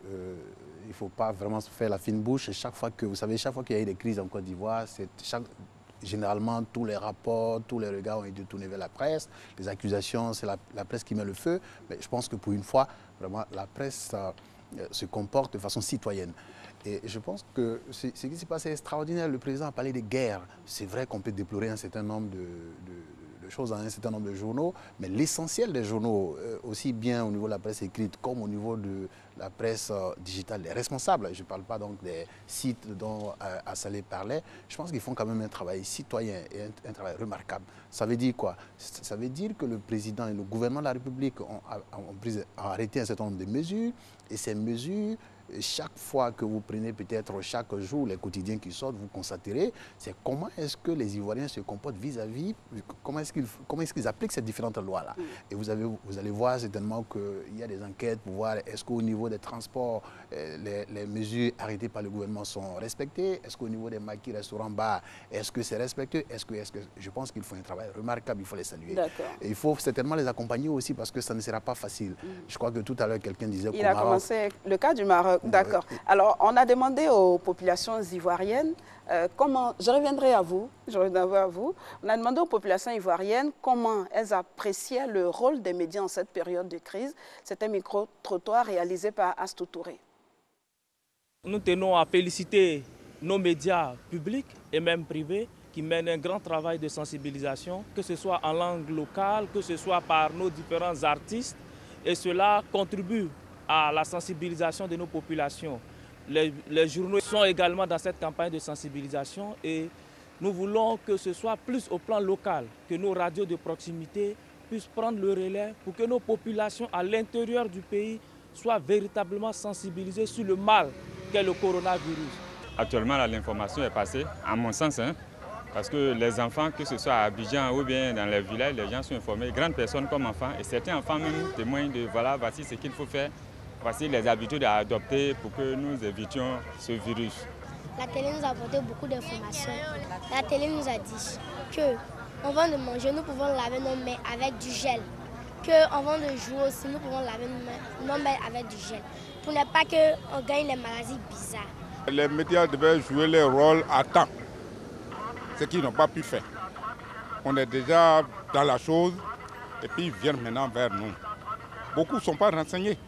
ne faut pas vraiment se faire la fine bouche. Et chaque fois que, vous savez, chaque fois qu'il y a eu des crises en Côte d'Ivoire, généralement, tous les rapports, tous les regards ont été tournés vers la presse. Les accusations, c'est la presse qui met le feu. Mais je pense que pour une fois, vraiment, la presse se comporte de façon citoyenne. Et je pense que ce qui s'est passé est extraordinaire. Le président a parlé de guerre. C'est vrai qu'on peut déplorer un certain nombre de choses dans un certain nombre de journaux, mais l'essentiel des journaux, aussi bien au niveau de la presse écrite comme au niveau de la presse digitale, les responsables, je ne parle pas donc des sites dont Assalé parlait, je pense qu'ils font quand même un travail citoyen et un travail remarquable. Ça veut dire quoi? Ça veut dire que le président et le gouvernement de la République ont arrêté un certain nombre de mesures, et ces mesures, chaque fois que vous prenez peut-être chaque jour les quotidiens qui sortent, vous constaterez, c'est comment est-ce que les Ivoiriens se comportent vis-à-vis, comment est-ce qu'ils appliquent ces différentes lois-là. Et vous allez voir certainement qu'il y a des enquêtes pour voir est-ce qu'au niveau des transports, les mesures arrêtées par le gouvernement sont respectées, est-ce qu'au niveau des maquis, restaurants, bars, est-ce que c'est respecté, je pense qu'il faut un travail remarquable, il faut les saluer. Et il faut certainement les accompagner aussi parce que ça ne sera pas facile. Je crois que tout à l'heure, quelqu'un disait qu'au Maroc... Il a commencé le cas du Maroc. D'accord. Alors, on a demandé aux populations ivoiriennes comment... Je reviendrai à vous. On a demandé aux populations ivoiriennes comment elles appréciaient le rôle des médias en cette période de crise. C'est un micro-trottoir réalisé par Astou Touré. Nous tenons à féliciter nos médias publics et même privés qui mènent un grand travail de sensibilisation, que ce soit en langue locale, que ce soit par nos différents artistes. Et cela contribue à la sensibilisation de nos populations. Les journaux sont également dans cette campagne de sensibilisation et nous voulons que ce soit plus au plan local, que nos radios de proximité puissent prendre le relais pour que nos populations à l'intérieur du pays soient véritablement sensibilisées sur le mal qu'est le coronavirus. Actuellement, l'information est passée, à mon sens, parce que les enfants, que ce soit à Abidjan ou bien dans les villages, les gens sont informés, grandes personnes comme enfants, et certains enfants même témoignent de voilà, voici ce qu'il faut faire. Voici les habitudes à adopter pour que nous évitions ce virus. La télé nous a apporté beaucoup d'informations. La télé nous a dit qu'avant de manger, nous pouvons laver nos mains avec du gel. Qu'avant de jouer aussi, nous pouvons laver nos mains avec du gel. Pour ne pas qu'on gagne les maladies bizarres. Les médias devaient jouer leur rôle à temps, ce qu'ils n'ont pas pu faire. On est déjà dans la chose et puis ils viennent maintenant vers nous. Beaucoup ne sont pas renseignés.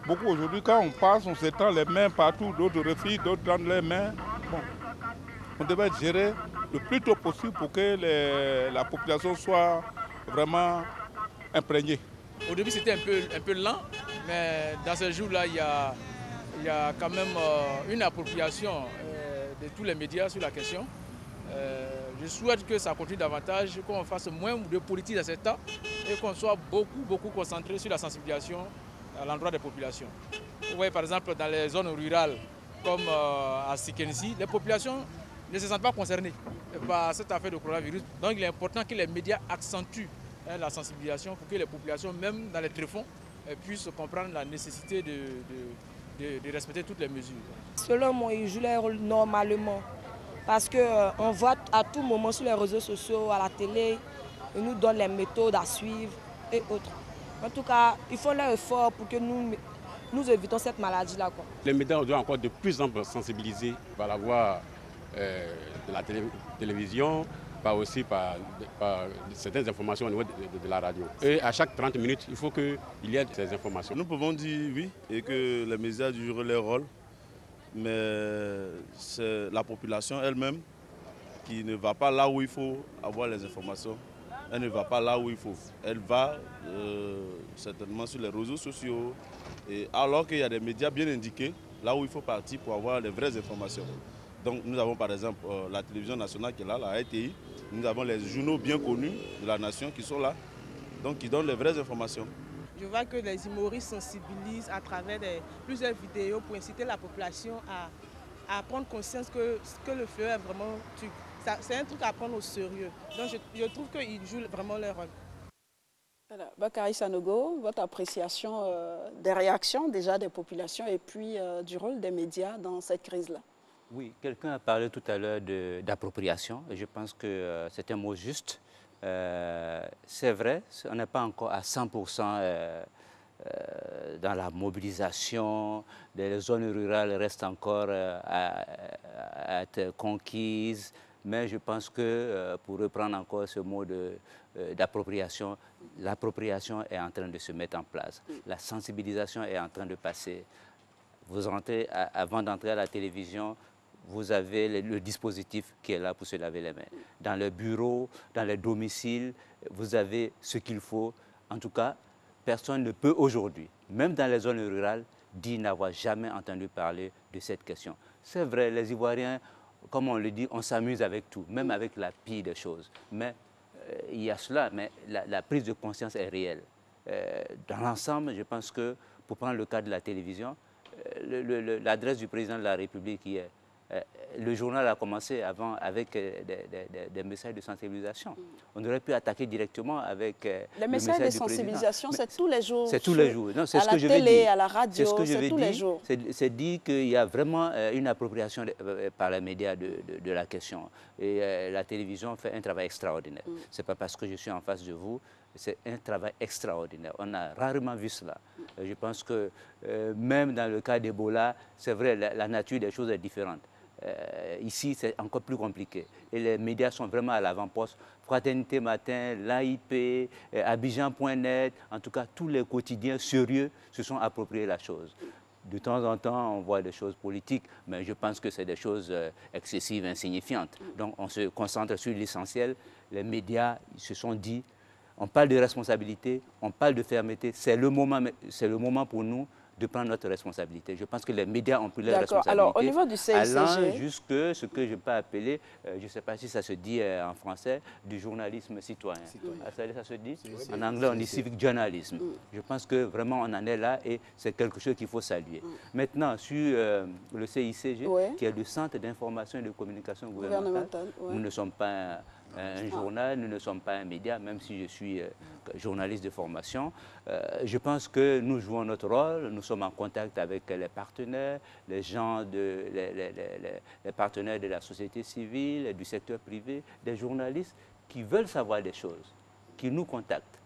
Beaucoup aujourd'hui, quand on passe, on s'étend les mains partout, d'autres refient, d'autres tendent les mains. Bon. On devait gérer le plus tôt possible pour que la population soit vraiment imprégnée. Au début, c'était un peu lent, mais dans ce jour-là, il y a quand même une appropriation de tous les médias sur la question. Je souhaite que ça continue davantage, qu'on fasse moins de politique dans ce temps et qu'on soit beaucoup concentré sur la sensibilisation à l'endroit des populations. Vous voyez par exemple dans les zones rurales comme à Sikensi, les populations ne se sentent pas concernées par cette affaire de coronavirus. Donc il est important que les médias accentuent la sensibilisation pour que les populations, même dans les tréfonds, puissent comprendre la nécessité de respecter toutes les mesures. Selon moi, ils jouent leur rôle normalement parce qu'on voit à tout moment sur les réseaux sociaux, à la télé, ils nous donnent les méthodes à suivre et autres. En tout cas, ils font leur effort pour que nous évitons cette maladie-là. Les médias doivent encore de plus en plus sensibiliser par la voie de la télévision, aussi par certaines informations au niveau de la radio. Et à chaque 30 minutes, il faut qu'il y ait ces informations. Nous pouvons dire oui, et que les médias jouent leur rôle, mais c'est la population elle-même qui ne va pas là où il faut avoir les informations. Elle ne va pas là où il faut. Elle va certainement sur les réseaux sociaux, et alors qu'il y a des médias bien indiqués, là où il faut partir pour avoir les vraies informations. Donc nous avons par exemple la télévision nationale qui est là, la RTI. Nous avons les journaux bien connus de la nation qui sont là, donc qui donnent les vraies informations. Je vois que les humoristes sensibilisent à travers plusieurs vidéos pour inciter la population à prendre conscience que ce que le feu est vraiment... C'est un truc à prendre au sérieux. Donc je trouve qu'ils jouent vraiment leur rôle. Voilà. Bakary Sanogo, votre appréciation des réactions déjà des populations et puis du rôle des médias dans cette crise-là? Oui, quelqu'un a parlé tout à l'heure d'appropriation et je pense que c'est un mot juste. C'est vrai, on n'est pas encore à 100% dans la mobilisation, les zones rurales restent encore à être conquises, mais je pense que, pour reprendre encore ce mot d'appropriation, l'appropriation est en train de se mettre en place. La sensibilisation est en train de passer. Vous rentrez, avant d'entrer à la télévision, vous avez le dispositif qui est là pour se laver les mains. Dans les bureaux, dans les domiciles, vous avez ce qu'il faut. En tout cas, personne ne peut aujourd'hui, même dans les zones rurales, dire n'avoir jamais entendu parler de cette question. C'est vrai, les Ivoiriens, comme on le dit, on s'amuse avec tout, même avec la pire des choses. Mais il y a cela, mais la prise de conscience est réelle. Dans l'ensemble, je pense que, pour prendre le cas de la télévision, l'adresse du président de la République hier, le journal a commencé avant avec des messages de sensibilisation. On aurait pu attaquer directement avec les messages de sensibilisation, c'est tous les jours. C'est tous les jours. Non, à la télé, à la radio, c'est tous les jours. C'est dit qu'il y a vraiment une appropriation par les médias de la question. Et la télévision fait un travail extraordinaire. Ce n'est pas parce que je suis en face de vous, c'est un travail extraordinaire. On a rarement vu cela. Je pense que même dans le cas d'Ebola, c'est vrai, la nature des choses est différente. Ici, c'est encore plus compliqué. Et les médias sont vraiment à l'avant-poste. Fraternité Matin, l'AIP, Abidjan.net, en tout cas, tous les quotidiens sérieux se sont appropriés la chose. De temps en temps, on voit des choses politiques, mais je pense que c'est des choses excessives, insignifiantes. Donc, on se concentre sur l'essentiel. Les médias se sont dit, on parle de responsabilité, on parle de fermeté. C'est le moment pour nous de prendre notre responsabilité. Je pense que les médias ont pris leur responsabilité. Alors, au niveau du CICG... Allant jusque ce que je peux appeler, je ne sais pas si ça se dit en français, du journalisme citoyen. Ça se dit? En anglais, on dit civic journalism. Je pense que vraiment, on en est là et c'est quelque chose qu'il faut saluer. Maintenant, sur le CICG, qui est le Centre d'information et de communication gouvernementale, nous ne sommes pas un journal, nous ne sommes pas un média, même si je suis journaliste de formation. Je pense que nous jouons notre rôle, nous sommes en contact avec les partenaires, les partenaires de la société civile, du secteur privé, des journalistes qui veulent savoir des choses, qui nous contactent.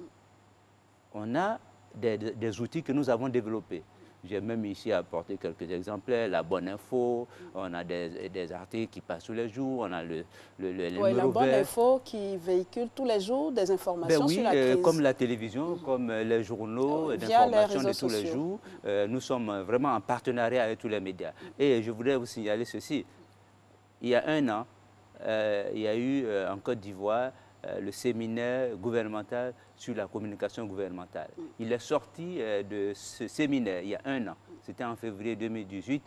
On a des outils que nous avons développés. J'ai même ici apporté quelques exemplaires, la bonne info, on a des articles qui passent tous les jours, on a le numéro la bonne vert. info qui véhicule tous les jours des informations sur la crise. Comme la télévision, comme les journaux d'information de tous les jours. Nous sommes vraiment en partenariat avec tous les médias. Et je voudrais vous signaler ceci. Il y a un an, il y a eu en Côte d'Ivoire le séminaire gouvernemental sur la communication gouvernementale. Il est sorti de ce séminaire il y a un an, c'était en février 2018,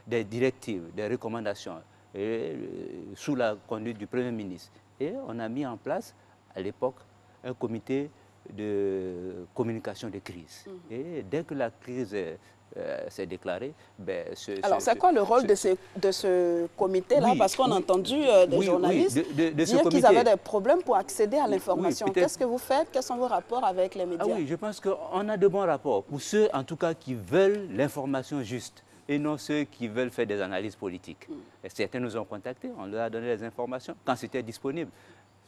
des directives, des recommandations sous la conduite du Premier ministre. Et on a mis en place, à l'époque, un comité de communication de crise. Et dès que la crise s'est déclarée, alors, c'est quoi le rôle de ce comité-là? Parce qu'on a entendu des journalistes dire qu'ils avaient des problèmes pour accéder à l'information. Qu'est-ce que vous faites? Quels sont vos rapports avec les médias? Oui, je pense qu'on a de bons rapports. Pour ceux, en tout cas, qui veulent l'information juste et non ceux qui veulent faire des analyses politiques. Et certains nous ont contactés, on leur a donné les informations quand c'était disponible.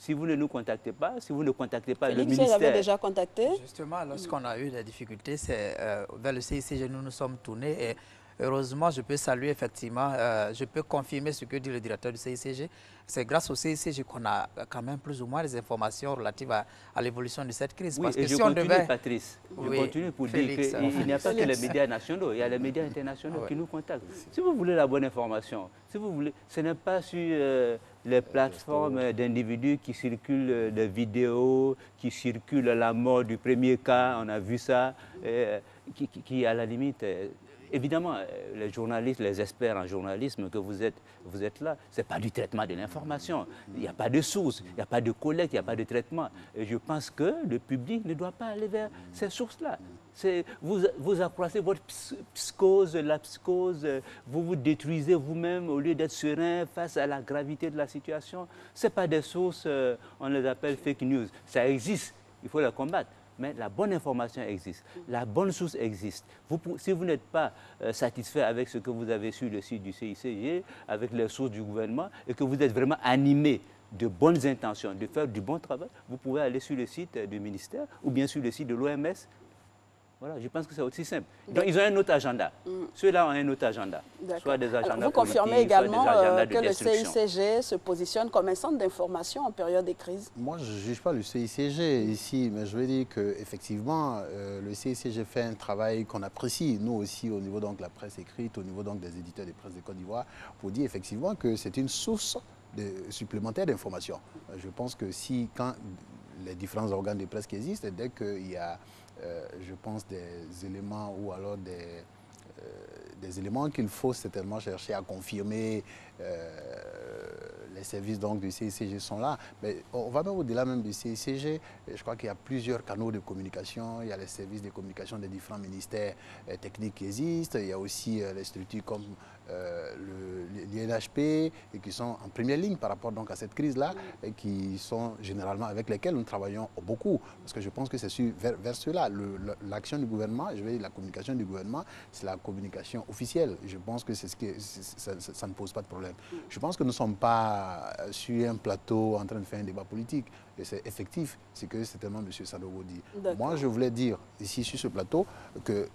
Si vous ne nous contactez pas, si vous ne contactez pas le ministère... Vous avez déjà contacté? Justement, lorsqu'on a eu des difficultés, c'est vers le CICG nous nous sommes tournés et heureusement, je peux saluer effectivement, je peux confirmer ce que dit le directeur du CICG. C'est grâce au CICG qu'on a quand même plus ou moins des informations relatives à l'évolution de cette crise. Oui, parce et que je si continue, on devait... Patrice, je continue pour dire qu'il n'y a pas que les médias nationaux, il y a les médias internationaux qui nous contactent. Si vous voulez la bonne information, si vous voulez, ce n'est pas sur les plateformes d'individus qui circulent des vidéos, qui circulent la mort du premier cas, on a vu ça, qui à la limite... Évidemment, les journalistes, les experts en journalisme que vous êtes là, ce n'est pas du traitement de l'information. Il n'y a pas de source, il n'y a pas de collecte, il n'y a pas de traitement. Et je pense que le public ne doit pas aller vers ces sources-là. Vous accroissez votre psychose, la psychose, vous vous détruisez vous-même au lieu d'être serein face à la gravité de la situation. Ce n'est pas des sources, on les appelle fake news. Ça existe, il faut les combattre. Mais la bonne information existe, la bonne source existe. Si vous n'êtes pas satisfait avec ce que vous avez sur le site du CICG, avec les sources du gouvernement, et que vous êtes vraiment animé de bonnes intentions, de faire du bon travail, vous pouvez aller sur le site du ministère ou bien sur le site de l'OMS. Voilà, je pense que c'est aussi simple. Donc, ils ont un autre agenda. Ceux-là ont un autre agenda. Soit des agendas politiques, vous confirmez également soit des agendas de que le destruction. CICG se positionne comme un centre d'information en période de crise? Moi, je ne juge pas le CICG ici, mais je veux dire qu'effectivement, le CICG fait un travail qu'on apprécie, nous aussi, au niveau de la presse écrite, au niveau donc, des éditeurs de presse de Côte d'Ivoire, pour dire effectivement que c'est une source supplémentaire d'information. Je pense que quand les différents organes de presse qui existent, dès qu'il y a, je pense, des éléments ou alors des éléments qu'il faut certainement chercher à confirmer, les services donc, du CICG sont là. Mais on va même au-delà même du CICG. Je crois qu'il y a plusieurs canaux de communication. Il y a les services de communication des différents ministères techniques qui existent. Il y a aussi les structures comme l'INHP et qui sont en première ligne par rapport donc, à cette crise-là et qui sont généralement avec lesquels nous travaillons beaucoup. Parce que je pense que c'est vers cela. L'action du gouvernement, je vais dire la communication du gouvernement, c'est la communication officielle. Je pense que ça ne pose pas de problème. Je pense que nous ne sommes pas sur un plateau en train de faire un débat politique. Et c'est effectif, c'est que certainement M. Sanogo dit. Moi, je voulais dire ici sur ce plateau que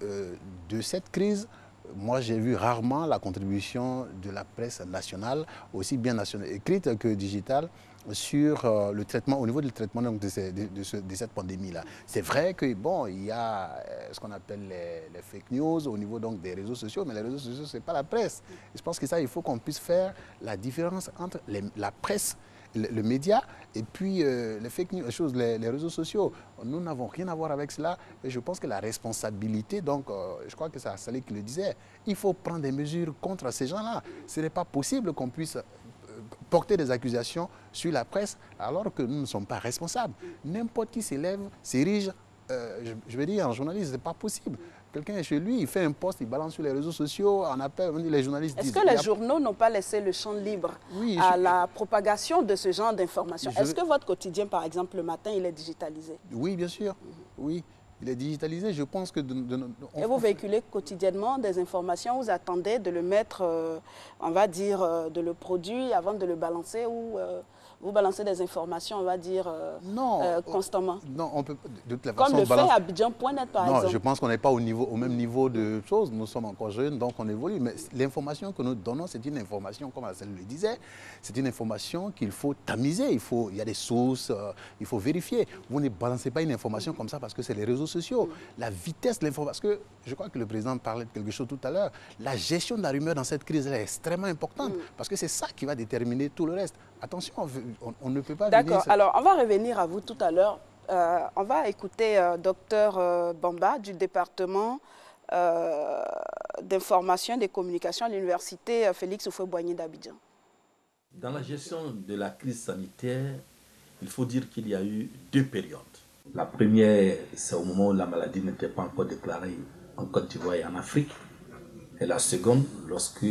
de cette crise, moi, j'ai vu rarement la contribution de la presse nationale, aussi bien nationale écrite que digitale, sur le traitement, au niveau du traitement donc, de cette pandémie-là. C'est vrai que bon, il y a ce qu'on appelle les fake news au niveau donc, des réseaux sociaux, mais les réseaux sociaux, ce n'est pas la presse. Et je pense que ça, il faut qu'on puisse faire la différence entre la presse, le média et puis les fake news, les réseaux sociaux. Nous n'avons rien à voir avec cela et je pense que la responsabilité, donc je crois que c'est Salé qui le disait, il faut prendre des mesures contre ces gens-là. Ce n'est pas possible qu'on puisse porter des accusations sur la presse alors que nous ne sommes pas responsables. N'importe qui s'élève, s'érige, je vais dire en journaliste, ce n'est pas possible. Quelqu'un est chez lui, il fait un post, il balance sur les réseaux sociaux, on appelle, les journalistes disent... Est-ce que les journaux n'ont pas laissé le champ libre à la propagation de ce genre d'informations? Est-ce que votre quotidien, par exemple, le matin, il est digitalisé? Oui, bien sûr. Oui, il est digitalisé. Je pense que... Et vous véhiculez quotidiennement des informations, vous attendez de le mettre, on va dire, de le produire avant de le balancer ou... vous balancez des informations, on va dire, constamment. Non, on peut de toute façon... Comme le fait Abidjan.net, par exemple. Non, je pense qu'on n'est pas au même niveau de choses. Nous sommes encore jeunes, donc on évolue. Mais l'information que nous donnons, c'est une information, comme Marcel le disait, c'est une information qu'il faut tamiser. Il y a des sources, il faut vérifier. Vous ne balancez pas une information comme ça parce que c'est les réseaux sociaux. La vitesse de l'information... Parce que je crois que le président parlait de quelque chose tout à l'heure. La gestion de la rumeur dans cette crise est extrêmement importante parce que c'est ça qui va déterminer tout le reste. Attention, on ne peut pas... D'accord, alors on va revenir à vous tout à l'heure. On va écouter Dr Bamba du département d'information et des communications à l'université Félix Houphouët-Boigny d'Abidjan. Dans la gestion de la crise sanitaire, il faut dire qu'il y a eu deux périodes. La première, c'est au moment où la maladie n'était pas encore déclarée en Côte d'Ivoire et en Afrique. Et la seconde, lorsque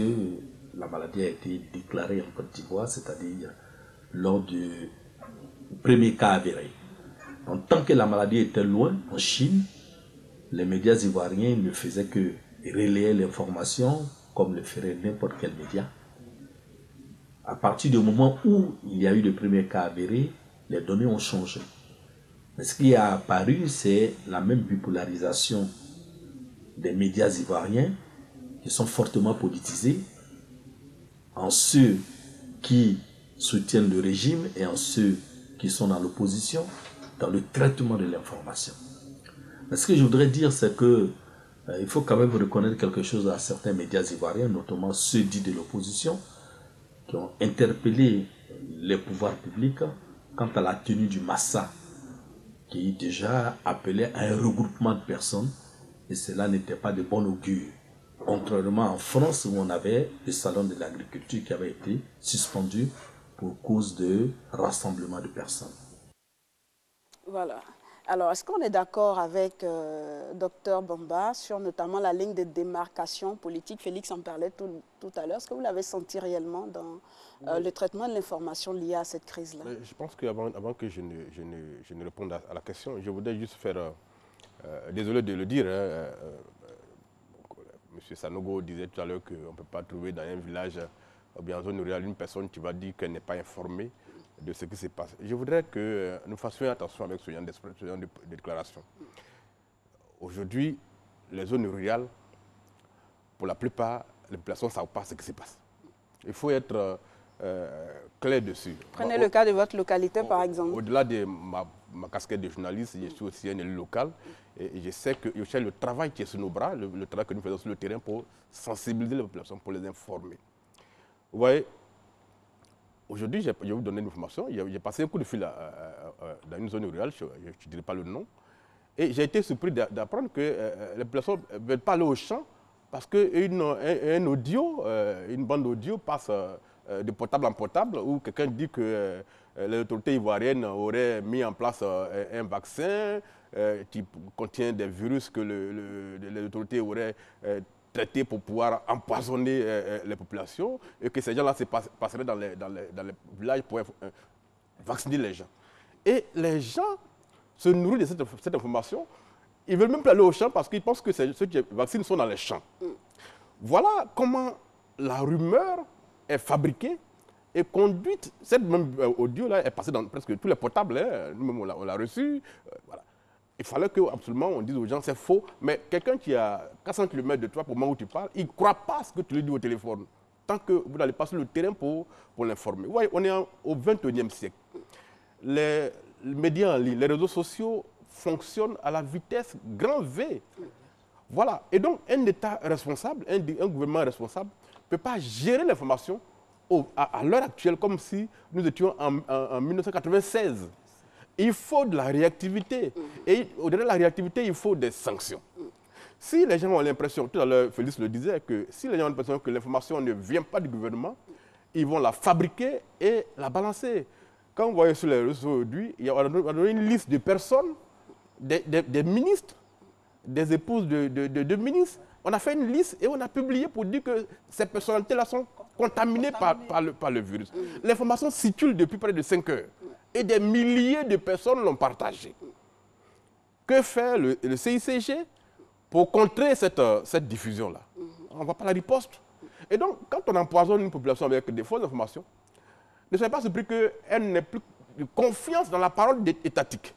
la maladie a été déclarée en Côte d'Ivoire, c'est-à-dire lors du premier cas avéré. Donc, tant que la maladie était loin, en Chine, les médias ivoiriens ne faisaient que relayer l'information comme le ferait n'importe quel média. À partir du moment où il y a eu le premier cas avéré, les données ont changé. Mais ce qui a apparu, c'est la même bipolarisation des médias ivoiriens qui sont fortement politisés en ceux qui soutiennent le régime et en ceux qui sont dans l'opposition dans le traitement de l'information. Mais ce que je voudrais dire, c'est que il faut quand même reconnaître quelque chose à certains médias ivoiriens, notamment ceux dits de l'opposition, qui ont interpellé les pouvoirs publics quant à la tenue du Massa, qui déjà appelait à un regroupement de personnes, et cela n'était pas de bon augure. Contrairement en France, où on avait le salon de l'agriculture qui avait été suspendu pour cause de rassemblement de personnes. Voilà. Alors, est-ce qu'on est d'accord avec Dr Bamba sur notamment la ligne de démarcation politique? Félix en parlait tout à l'heure. Est-ce que vous l'avez senti réellement dans le traitement de l'information liée à cette crise-là? Je pense qu'avant que je ne réponde à la question, je voudrais juste faire, désolé de le dire, M. Sanogo disait tout à l'heure qu'on ne peut pas trouver dans un village ou bien en zone rurale une personne qui va dire qu'elle n'est pas informée de ce qui se passe. Je voudrais que nous fassions attention avec ce genre de déclaration. Aujourd'hui, les zones rurales, pour la plupart, les populations ne savent pas ce qui se passe. Il faut être clair dessus. Prenez le cas de votre localité, par exemple. Au-delà de ma casquette de journaliste, je suis aussi un élu local. Et je sais que le travail qui est sur nos bras, le travail que nous faisons sur le terrain pour sensibiliser les populations, pour les informer. Vous voyez, aujourd'hui, je vais vous donner une information. J'ai passé un coup de fil dans une zone rurale, je ne dirai pas le nom. Et j'ai été surpris d'apprendre que les populations ne veulent pas aller au champ parce qu'un audio, une bande audio passe de portable en portable où quelqu'un dit que les autorités ivoiriennes auraient mis en place un vaccin qui contient des virus que les autorités auraient traités pour pouvoir empoisonner les populations et que ces gens-là se passeraient dans les villages pour vacciner les gens. Et les gens se nourrissent de cette information. Ils ne veulent même pas aller au champ parce qu'ils pensent que ceux qui vaccinent sont dans les champs. Voilà comment la rumeur est fabriquée et conduite. Cette même audio-là est passée dans presque tous les portables. Nous-mêmes, on l'a reçu. Voilà. Il fallait qu'absolument on dise aux gens c'est faux. Mais quelqu'un qui est à 400 km de toi, pour le moment où tu parles, il ne croit pas ce que tu lui dis au téléphone. Tant que vous n'allez pas sur le terrain pour l'informer. Ouais, on est au XXIe siècle. Les médias en ligne, les réseaux sociaux fonctionnent à la vitesse grand V. Voilà. Et donc, un État responsable, un gouvernement responsable, ne peut pas gérer l'information à l'heure actuelle comme si nous étions en 1996. Il faut de la réactivité. Et au-delà de la réactivité, il faut des sanctions. Si les gens ont l'impression, tout à l'heure Félix le disait, que si les gens ont l'impression que l'information ne vient pas du gouvernement, ils vont la fabriquer et la balancer. Quand vous voyez sur les réseaux aujourd'hui, on a donné une liste de personnes, des ministres, des épouses de ministres. On a fait une liste et on a publié pour dire que ces personnalités-là sont contaminées par le virus. L'information circule depuis près de 5 heures. Et des milliers de personnes l'ont partagée. Que fait le CICG pour contrer cette diffusion-là? On ne voit pas la riposte. Et donc, quand on empoisonne une population avec des fausses informations, ne soyez pas surpris qu'elle n'ait plus de confiance dans la parole étatique.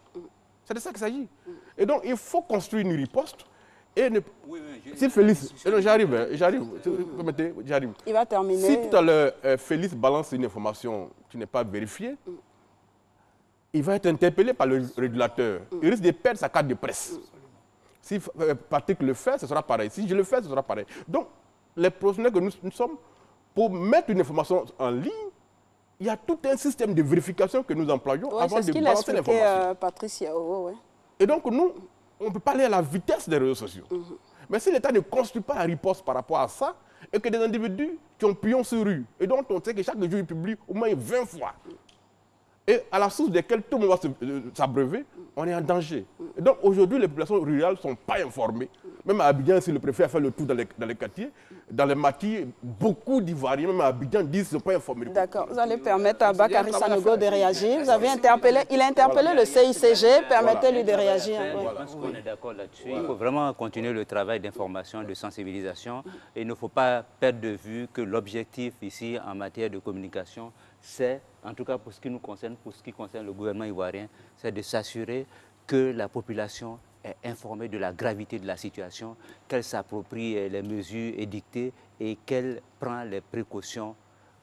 C'est de ça qu'il s'agit. Et donc, il faut construire une riposte. Et si Félix, j'arrive. Il va terminer. Si tout à l'heure, Félix balance une information qui n'est pas vérifiée, il va être interpellé par le régulateur. Il risque de perdre sa carte de presse. Si Patrick le fait, ce sera pareil. Si je le fais, ce sera pareil. Donc, les professionnels que nous sommes, pour mettre une information en ligne, il y a tout un système de vérification que nous employons avant de balancer l'information. Patricia. Et donc, nous, on ne peut pas aller à la vitesse des réseaux sociaux. Mais si l'État ne construit pas la riposte par rapport à ça, et que des individus qui ont pignon sur rue, et dont on sait que chaque jour ils publient au moins 20 fois, et à la source desquelles tout le monde va s'abreuver, on est en danger. Et donc aujourd'hui, les populations rurales ne sont pas informées. Même à Abidjan, si le préfet a fait le tour dans les quartiers, dans les maquis, beaucoup d'Ivoiriens, même à Abidjan, disent qu'ils ne sont pas informés. D'accord. Vous allez permettre à Bakary Sanogo de réagir. Vous avez interpellé, il a interpellé le CICG, permettez-lui de réagir. Je pense qu'on est d'accord là-dessus. Il faut vraiment continuer le travail d'information, de sensibilisation. Et il ne faut pas perdre de vue que l'objectif ici, en matière de communication, c'est, en tout cas pour ce qui nous concerne, pour ce qui concerne le gouvernement ivoirien, c'est de s'assurer que la population est informée de la gravité de la situation, qu'elle s'approprie les mesures édictées et qu'elle prend les précautions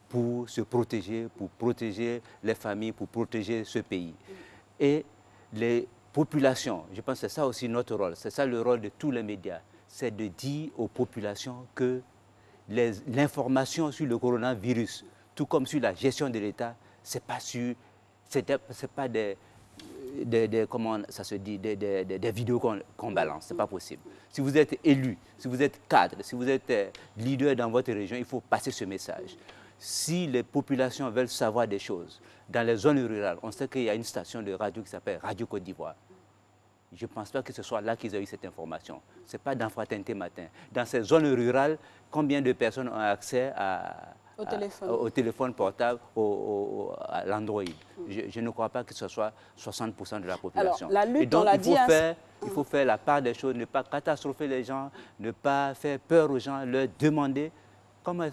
pour se protéger, pour protéger les familles, pour protéger ce pays. Et les populations, je pense que c'est ça aussi notre rôle, c'est ça le rôle de tous les médias, c'est de dire aux populations que l'information sur le coronavirus, tout comme sur la gestion de l'État, c'est pas comment ça se dit, des vidéos qu'on balance, c'est pas possible. Si vous êtes élu, si vous êtes cadre, si vous êtes leader dans votre région, il faut passer ce message. Si les populations veulent savoir des choses, dans les zones rurales, on sait qu'il y a une station de radio qui s'appelle Radio Côte d'Ivoire. Je ne pense pas que ce soit là qu'ils aient eu cette information. Ce n'est pas dans Fraternité Matin. Dans ces zones rurales, combien de personnes ont accès au téléphone portable, à l'Android? Je ne crois pas que ce soit 60% de la population. Alors, la lutte, et donc, on l'a dit, il faut faire la part des choses, ne pas catastropher les gens, ne pas faire peur aux gens, leur demander comment...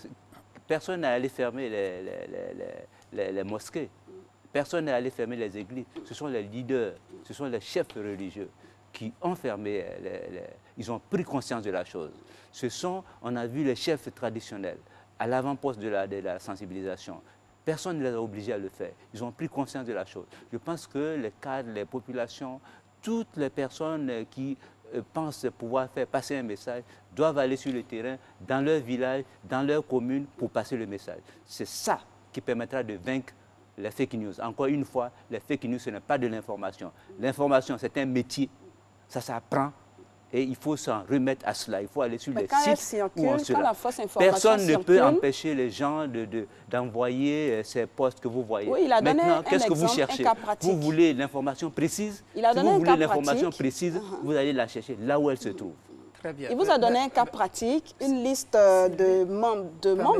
Personne n'est allé fermer les mosquées. Personne n'est allé fermer les églises. Ce sont les leaders, ce sont les chefs religieux qui ont fermé, ils ont pris conscience de la chose. On a vu les chefs traditionnels à l'avant-poste de la sensibilisation. Personne ne les a obligés à le faire. Ils ont pris conscience de la chose. Je pense que les cadres, les populations, toutes les personnes qui pensent pouvoir faire passer un message doivent aller sur le terrain, dans leur village, dans leur commune, pour passer le message. C'est ça qui permettra de vaincre les fake news. Encore une fois, les fake news, ce n'est pas de l'information. L'information, c'est un métier, ça s'apprend. Et il faut s'en remettre à cela. Il faut aller sur les sites où on se Personne ne peut empêcher les gens d'envoyer ces posts que vous voyez. Oui, il a donné Maintenant, qu'est-ce que vous exemple, cherchez? Vous voulez l'information précise? Il a Si donné vous un voulez cas l'information pratique. précise, vous allez la chercher là où elle se trouve. Très bien. Il vous a donné un cas pratique, une liste de membres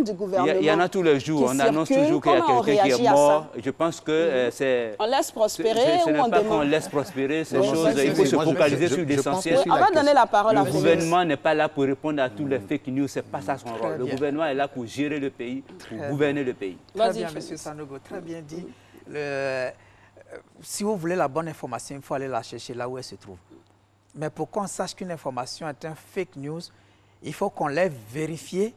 du gouvernement. Il y en a tous les jours. On annonce toujours qu'il y a quelqu'un qui est mort. Je pense que c'est... On laisse prospérer Ce ou on n'est pas demande? qu'on laisse prospérer ces choses. Il faut se focaliser sur l'essentiel. On va donner la parole à Le gouvernement n'est pas là pour répondre à tous les fake news. Ce n'est pas ça son rôle. Le gouvernement est là pour gérer le pays, pour gouverner le pays. Très bien, M. Sanogo, très bien dit. Si vous voulez la bonne information, il faut aller la chercher là où elle se trouve. Mais pour qu'on sache qu'une information est un fake news, il faut qu'on l'ait vérifiée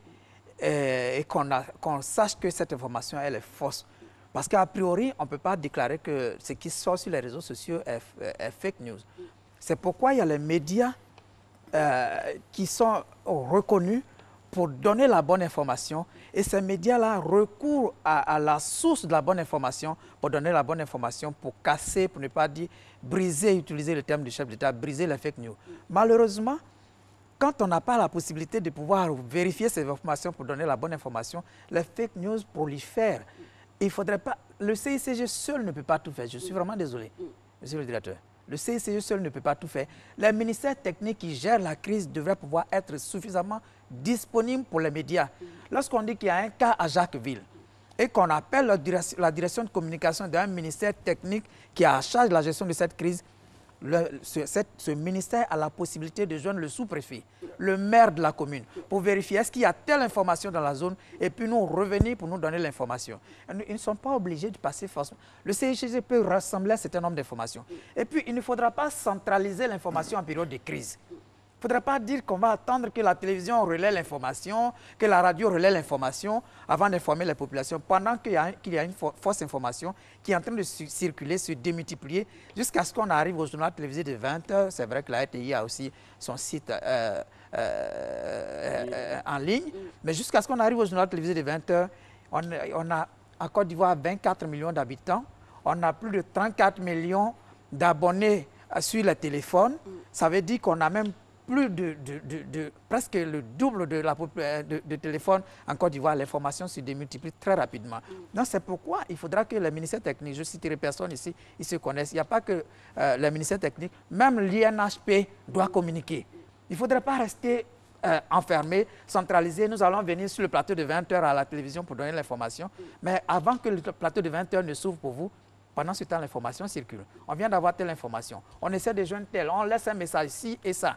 et qu'on sache que cette information elle est fausse. Parce qu'à priori, on ne peut pas déclarer que ce qui sort sur les réseaux sociaux est fake news. C'est pourquoi il y a les médias qui sont reconnus pour donner la bonne information. Et ces médias-là recourent à la source de la bonne information pour donner la bonne information, pour casser, pour ne pas dire briser, utiliser le terme du chef d'État, briser les fake news. Malheureusement, quand on n'a pas la possibilité de pouvoir vérifier ces informations pour donner la bonne information, les fake news prolifèrent. Il faudrait pas... Le CICG seul ne peut pas tout faire. Je suis vraiment désolé, monsieur le directeur. Le CICG seul ne peut pas tout faire. Les ministères techniques qui gèrent la crise devraient pouvoir être suffisamment disponibles pour les médias. Lorsqu'on dit qu'il y a un cas à Jacquesville et qu'on appelle la direction de communication d'un ministère technique qui a à charge de la gestion de cette crise, ce ministère a la possibilité de joindre le sous-préfet, le maire de la commune, pour vérifier est-ce qu'il y a telle information dans la zone et puis nous revenir pour nous donner l'information. Ils ne sont pas obligés de passer forcément. Le CICG peut rassembler un certain nombre d'informations. Et puis, il ne faudra pas centraliser l'information en période de crise. Il ne faudra pas dire qu'on va attendre que la télévision relaie l'information, que la radio relaie l'information avant d'informer les populations, pendant qu'il y a une fausse information qui est en train de circuler, se démultiplier, jusqu'à ce qu'on arrive au journal télévisé de 20h. C'est vrai que la RTI a aussi son site en ligne, mais jusqu'à ce qu'on arrive au journal télévisé de 20h, on a en Côte d'Ivoire 24 millions d'habitants, on a plus de 34 millions d'abonnés sur les téléphones. Ça veut dire qu'on a même plus presque le double de téléphones en Côte d'Ivoire. L'information se démultiplie très rapidement. Donc c'est pourquoi il faudra que les ministères techniques, je ne citerai personne ici, ils se connaissent. Il n'y a pas que les ministères techniques, même l'INHP doit communiquer. Il ne faudrait pas rester enfermé, centralisé. Nous allons venir sur le plateau de 20h à la télévision pour donner l'information. Mais avant que le plateau de 20h ne s'ouvre pour vous, pendant ce temps, l'information circule. On vient d'avoir telle information. On essaie de joindre telle. On laisse un message ici et ça.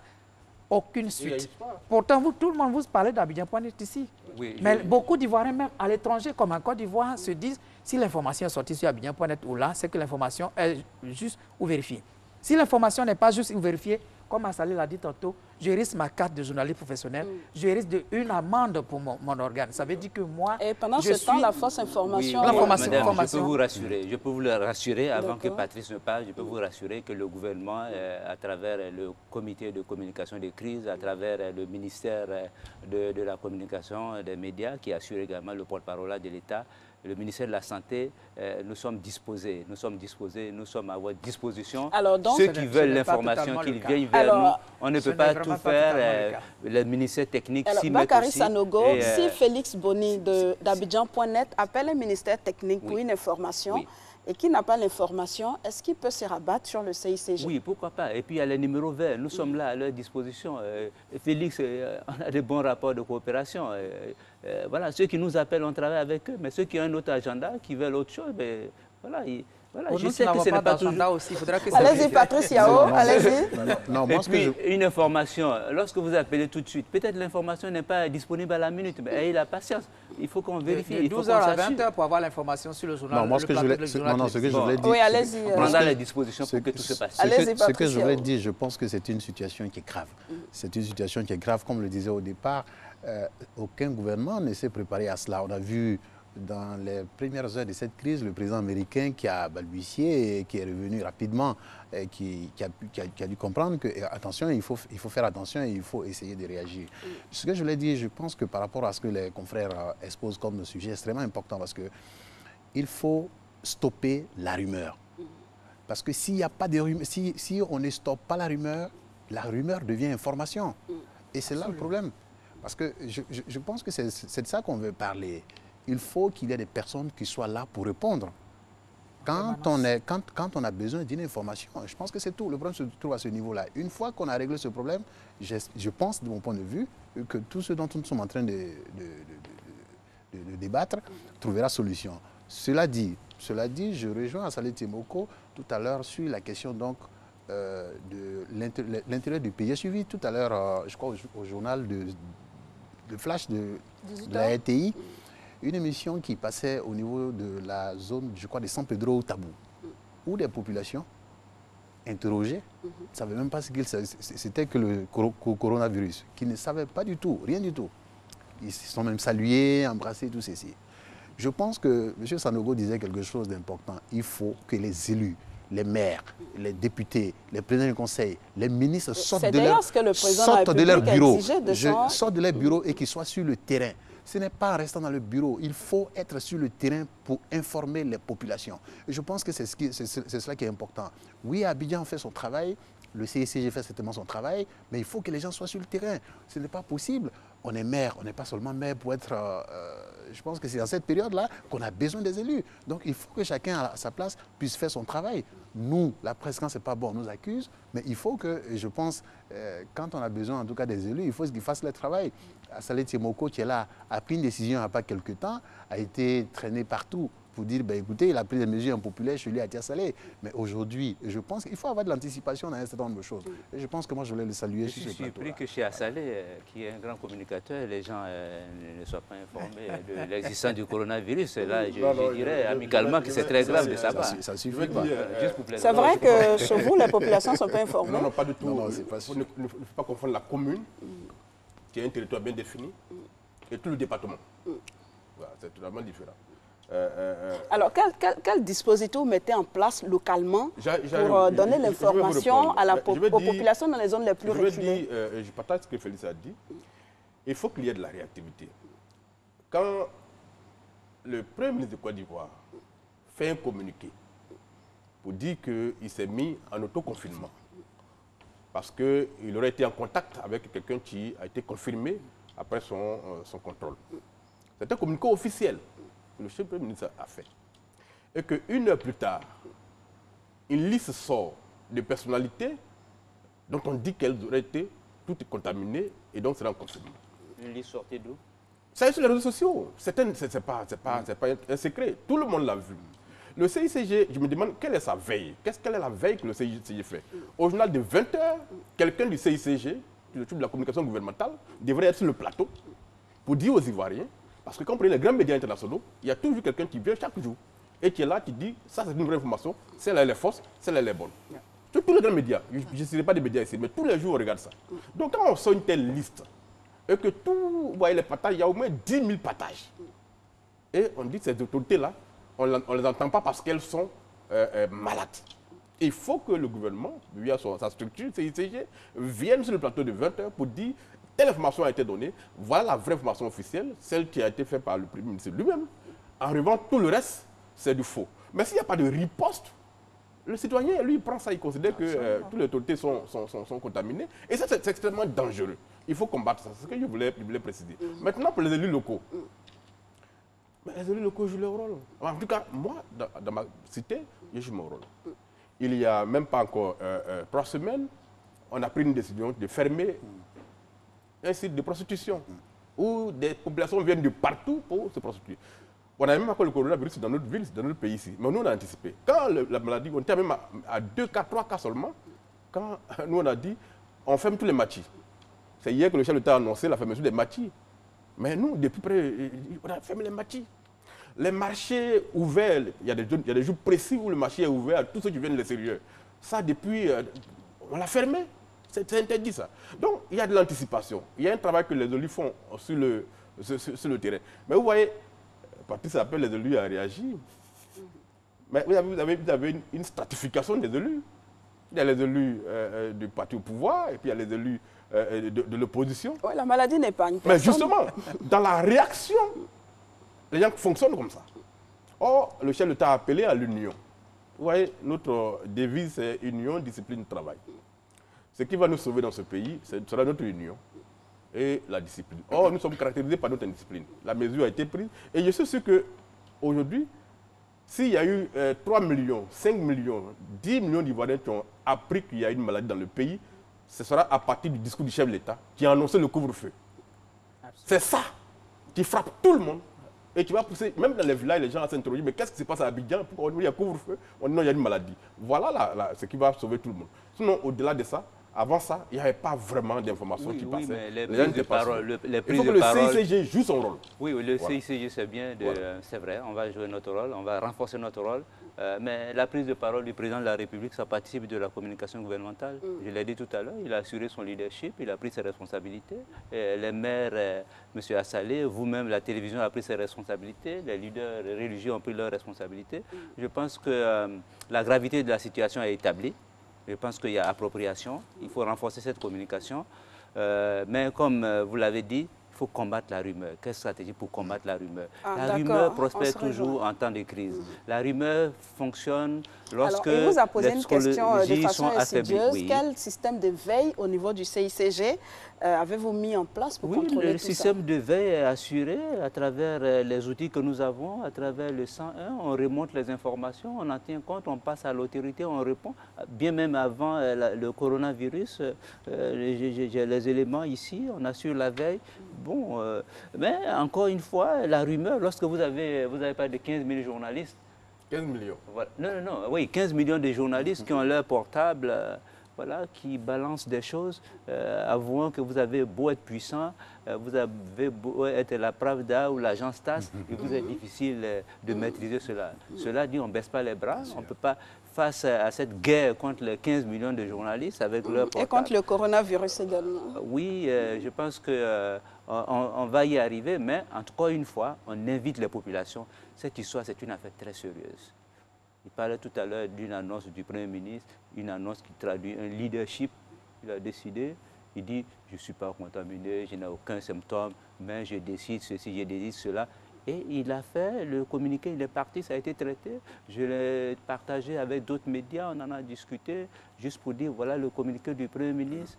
Aucune suite. Pourtant, tout le monde vous parle d'Abidjan.net ici. Oui, mais beaucoup d'Ivoiriens, même à l'étranger, comme en Côte d'Ivoire, se disent si l'information est sortie sur Abidjan.net ou là, c'est que l'information est juste ou vérifiée. Si l'information n'est pas juste ou vérifiée, comme Assalé l'a dit tantôt, je risque ma carte de journaliste professionnel, je risque une amende pour mon organe. Ça veut dire que moi, et pendant ce temps, la fausse information... Oui, madame, je peux vous rassurer. Je peux vous le rassurer, avant que Patrice ne parle, je peux vous rassurer que le gouvernement, à travers le comité de communication des crises, à travers le ministère de la communication des médias, qui assure également le porte-parole de l'État, le ministère de la Santé, nous sommes disposés, nous sommes à votre disposition. Alors, donc, ceux qui veulent l'information, qu'ils viennent vers nous. On ne peut pas tout faire. Le ministère technique, si Bakary Sanogo, si Félix Boni d'Abidjan.net appelle un ministère technique pour une information, et qui n'a pas l'information, est-ce qu'il peut se rabattre sur le CICG? Oui, pourquoi pas. Et puis il y a les numéros verts, nous sommes là à leur disposition. Félix, on a de bons rapports de coopération. Voilà, ceux qui nous appellent, on travaille avec eux, mais ceux qui ont un autre agenda, qui veulent autre chose, ben, voilà, Voilà, Pour je nous sais qui que ce n'est pas toujours... aussi, il faudra que allez-y, Patrice Yao, allez-y. Et puis, une information, lorsque vous appelez tout de suite, peut-être l'information n'est pas disponible à la minute, mais ayez la patience. Il faut qu'on vérifie. De 12h à 20h pour avoir l'information sur le journal. Non, moi, ce que je voulais dire... Oui, allez-y. On prendra les dispositions pour que tout se passe. Ce que je voulais dire, je pense que c'est une situation qui est grave. C'est une situation qui est grave, comme le disait au départ. Aucun gouvernement ne s'est préparé à cela. On a vu dans les premières heures de cette crise le président américain qui a balbutié et qui est revenu rapidement, et qui a dû comprendre que, attention, il faut faire attention et il faut essayer de réagir. Ce que je voulais dire, je pense que par rapport à ce que les confrères exposent comme sujet, c'est extrêmement important parce qu'il faut stopper la rumeur. Parce que s'il n'y a pas de rumeur, si on ne stoppe pas la rumeur devient information. Et c'est là le problème. Parce que je pense que c'est de ça qu'on veut parler. Il faut qu'il y ait des personnes qui soient là pour répondre. Quand on a besoin d'une information, je pense que c'est tout. Le problème se trouve à ce niveau-là. Une fois qu'on a réglé ce problème, je pense, de mon point de vue, que tout ce dont nous sommes en train de débattre trouvera solution. Cela dit, je rejoins Assalé Tiemoko tout à l'heure sur la question donc, de l'intérêt du pays. J'ai suivi tout à l'heure, je crois, au journal de Flash de la RTI, une émission qui passait au niveau de la zone, je crois, de San Pedro Tabou, où des populations interrogées ne savaient même pas ce qu'il c'était que le coronavirus, qui ne savaient pas du tout, rien du tout. Ils se sont même salués, embrassés, tout ceci. Je pense que M. Sanogo disait quelque chose d'important. Il faut que les élus, les maires, les députés, les présidents du conseil, les ministres sortent de leur bureau et qu'ils soient sur le terrain. Ce n'est pas en restant dans le bureau. Il faut être sur le terrain pour informer les populations. Et je pense que c'est cela qui est important. Oui, Abidjan fait son travail, le CICG fait certainement son travail, mais il faut que les gens soient sur le terrain. Ce n'est pas possible. On est maire, on n'est pas seulement maire pour être... je pense que c'est dans cette période-là qu'on a besoin des élus. Donc il faut que chacun à sa place puisse faire son travail. Nous, la presse, quand ce n'est pas bon, on nous accuse, mais il faut que, je pense, quand on a besoin en tout cas des élus, il faut qu'ils fassent le travail. Assalé Tiemoko, qui est là, a pris une décision il n'y a pas quelque temps, a été traîné partout pour dire, ben, écoutez, il a pris des mesures impopulaires chez lui à Tiassalé. Mais aujourd'hui, je pense qu'il faut avoir de l'anticipation dans un certain nombre de choses. Et je pense que moi, je voulais le saluer. Je suis surpris que chez Assalé, qui est un grand communicateur, les gens ne soient pas informés de l'existence du coronavirus. Et là, je dirais amicalement que c'est très grave de savoir. Ça suffit pas. C'est vrai que chez vous, les populations ne sont pas informées? Non, pas du tout. Il ne faut pas confondre la commune, qui est un territoire bien défini, et tout le département. Voilà, c'est totalement différent. Alors, quel dispositif vous mettez en place localement pour donner l'information aux populations dans les zones les plus reculées? Je partage ce que Félix a dit. Il faut qu'il y ait de la réactivité. Quand le Premier ministre de Côte d'Ivoire fait un communiqué pour dire qu'il s'est mis en autoconfinement, parce qu'il aurait été en contact avec quelqu'un qui a été confirmé après son contrôle. C'est un communiqué officiel que le chef du Premier ministre a fait. Et qu'une heure plus tard, une liste sort de personnalités dont on dit qu'elles auraient été toutes contaminées et donc sera confirmée. Une liste sortie d'où? Ça est sur les réseaux sociaux. Ce n'est pas un secret. Tout le monde l'a vu. Le CICG, je me demande quelle est sa veille. Quelle est la veille que le CICG fait? Au journal de 20h, quelqu'un du CICG, qui s'occupe de la communication gouvernementale, devrait être sur le plateau pour dire aux Ivoiriens, parce que quand on prend les grands médias internationaux, il y a toujours quelqu'un qui vient chaque jour et qui est là, qui dit, ça c'est une vraie information, celle-là elle est fausse, celle-là elle est bonne. Tous les grands médias, je ne citerai pas des médias ici, mais tous les jours on regarde ça. Donc quand on sort une telle liste, et que vous voyez les partages, il y a au moins 10 000 partages. Et on dit que ces autorités-là, on ne les entend pas parce qu'elles sont malades. Il faut que le gouvernement, via sa structure, CICG, vienne sur le plateau de 20h pour dire telle information a été donnée, voilà la vraie information officielle, celle qui a été faite par le Premier ministre lui-même. En revanche, tout le reste, c'est du faux. Mais s'il n'y a pas de riposte, le citoyen, lui, il prend ça, il considère que toutes les autorités sont contaminées. Et ça, c'est extrêmement dangereux. Il faut combattre ça. C'est ce que je voulais préciser. Maintenant, pour les élus locaux. Les élus locaux jouent leur rôle. En tout cas, moi, dans ma cité, je joue mon rôle. Il n'y a même pas encore 3 semaines, on a pris une décision de fermer un site de prostitution où des populations viennent de partout pour se prostituer. On n'a même pas le coronavirus dans notre ville, dans notre pays ici. Mais nous, on a anticipé. Quand la maladie, on était même à 2 cas, 3 cas seulement, quand nous, on a dit, on ferme tous les machis. C'est hier que le chef de l'État a annoncé la fermeture des machis. Mais nous, depuis près, on a fermé les machis. Les marchés ouverts, il y a des jours précis où le marché est ouvert à tous ceux qui viennent de l'extérieur. Ça, depuis, on l'a fermé. C'est interdit, ça. Donc, il y a de l'anticipation. Il y a un travail que les élus font sur le terrain. Mais vous voyez, Patrice appelle les élus à réagir. Mais vous avez une stratification des élus. Il y a les élus du parti au pouvoir et puis il y a les élus de l'opposition. Oui, la maladie n'est pas une personne. Mais justement, dans la réaction, les gens fonctionnent comme ça. Or, le chef de l'État a appelé à l'union. Vous voyez, notre devise, c'est union, discipline, travail. Ce qui va nous sauver dans ce pays, ce sera notre union et la discipline. Or, nous sommes caractérisés par notre indiscipline. La mesure a été prise. Et je suis sûr qu'aujourd'hui, s'il y a eu 3 millions, 5 millions, 10 millions d'Ivoiriens qui ont appris qu'il y a une maladie dans le pays, ce sera à partir du discours du chef de l'État qui a annoncé le couvre-feu. C'est ça qui frappe tout le monde. Et qui va pousser, même dans les villages, les gens à s'interroger, mais qu'est-ce qui se passe à Abidjan? Pourquoi il y a couvre-feu? On dit non, il y a une maladie. Voilà ce qui va sauver tout le monde. Sinon, au-delà de ça, avant ça, il n'y avait pas vraiment d'informations qui passaient. Mais les prises de parole, il faut que le CICG joue son rôle. Oui, le CICG, c'est bien, c'est vrai, on va jouer notre rôle, on va renforcer notre rôle. Mais la prise de parole du président de la République, ça participe de la communication gouvernementale. Je l'ai dit tout à l'heure, il a assuré son leadership, il a pris ses responsabilités. Les maires, M. Assalé, vous-même, la télévision a pris ses responsabilités, les leaders religieux ont pris leurs responsabilités. Je pense que la gravité de la situation est établie. Je pense qu'il y a appropriation, il faut renforcer cette communication. Mais comme vous l'avez dit, il faut combattre la rumeur. Quelle stratégie pour combattre la rumeur? La rumeur prospère toujours en temps de crise. La rumeur fonctionne lorsque il vous a posé une question de façon insidieuse. Oui. Quel système de veille au niveau du CICG avez-vous mis en place pour contrôler tout ça? Le système de veille est assuré à travers les outils que nous avons, à travers le 101. On remonte les informations, on en tient compte, on passe à l'autorité, on répond. Bien même avant le coronavirus, j'ai les éléments ici, on assure la veille. Bon, mais encore une fois, la rumeur, lorsque vous avez pas de 15 000 journalistes. 15 millions. Voilà. Non, oui, 15 millions de journalistes qui ont leur portable, voilà, qui balancent des choses, avouant que vous avez beau être puissant, vous avez beau être la Pravda ou l'agence TAS, il vous est difficile de maîtriser cela. Cela dit, on ne baisse pas les bras, on ne peut pas, face à cette guerre contre les 15 millions de journalistes avec leur portable. Et contre le coronavirus également. Oui, je pense qu'on va y arriver, mais encore une fois, on invite les populations. Cette histoire, c'est une affaire très sérieuse. Il parlait tout à l'heure d'une annonce du Premier ministre, une annonce qui traduit un leadership. Il a décidé, il dit, je ne suis pas contaminé, je n'ai aucun symptôme, mais je décide ceci, je décide cela. Et il a fait le communiqué, il est parti, ça a été traité. Je l'ai partagé avec d'autres médias, on en a discuté, juste pour dire, voilà le communiqué du Premier ministre.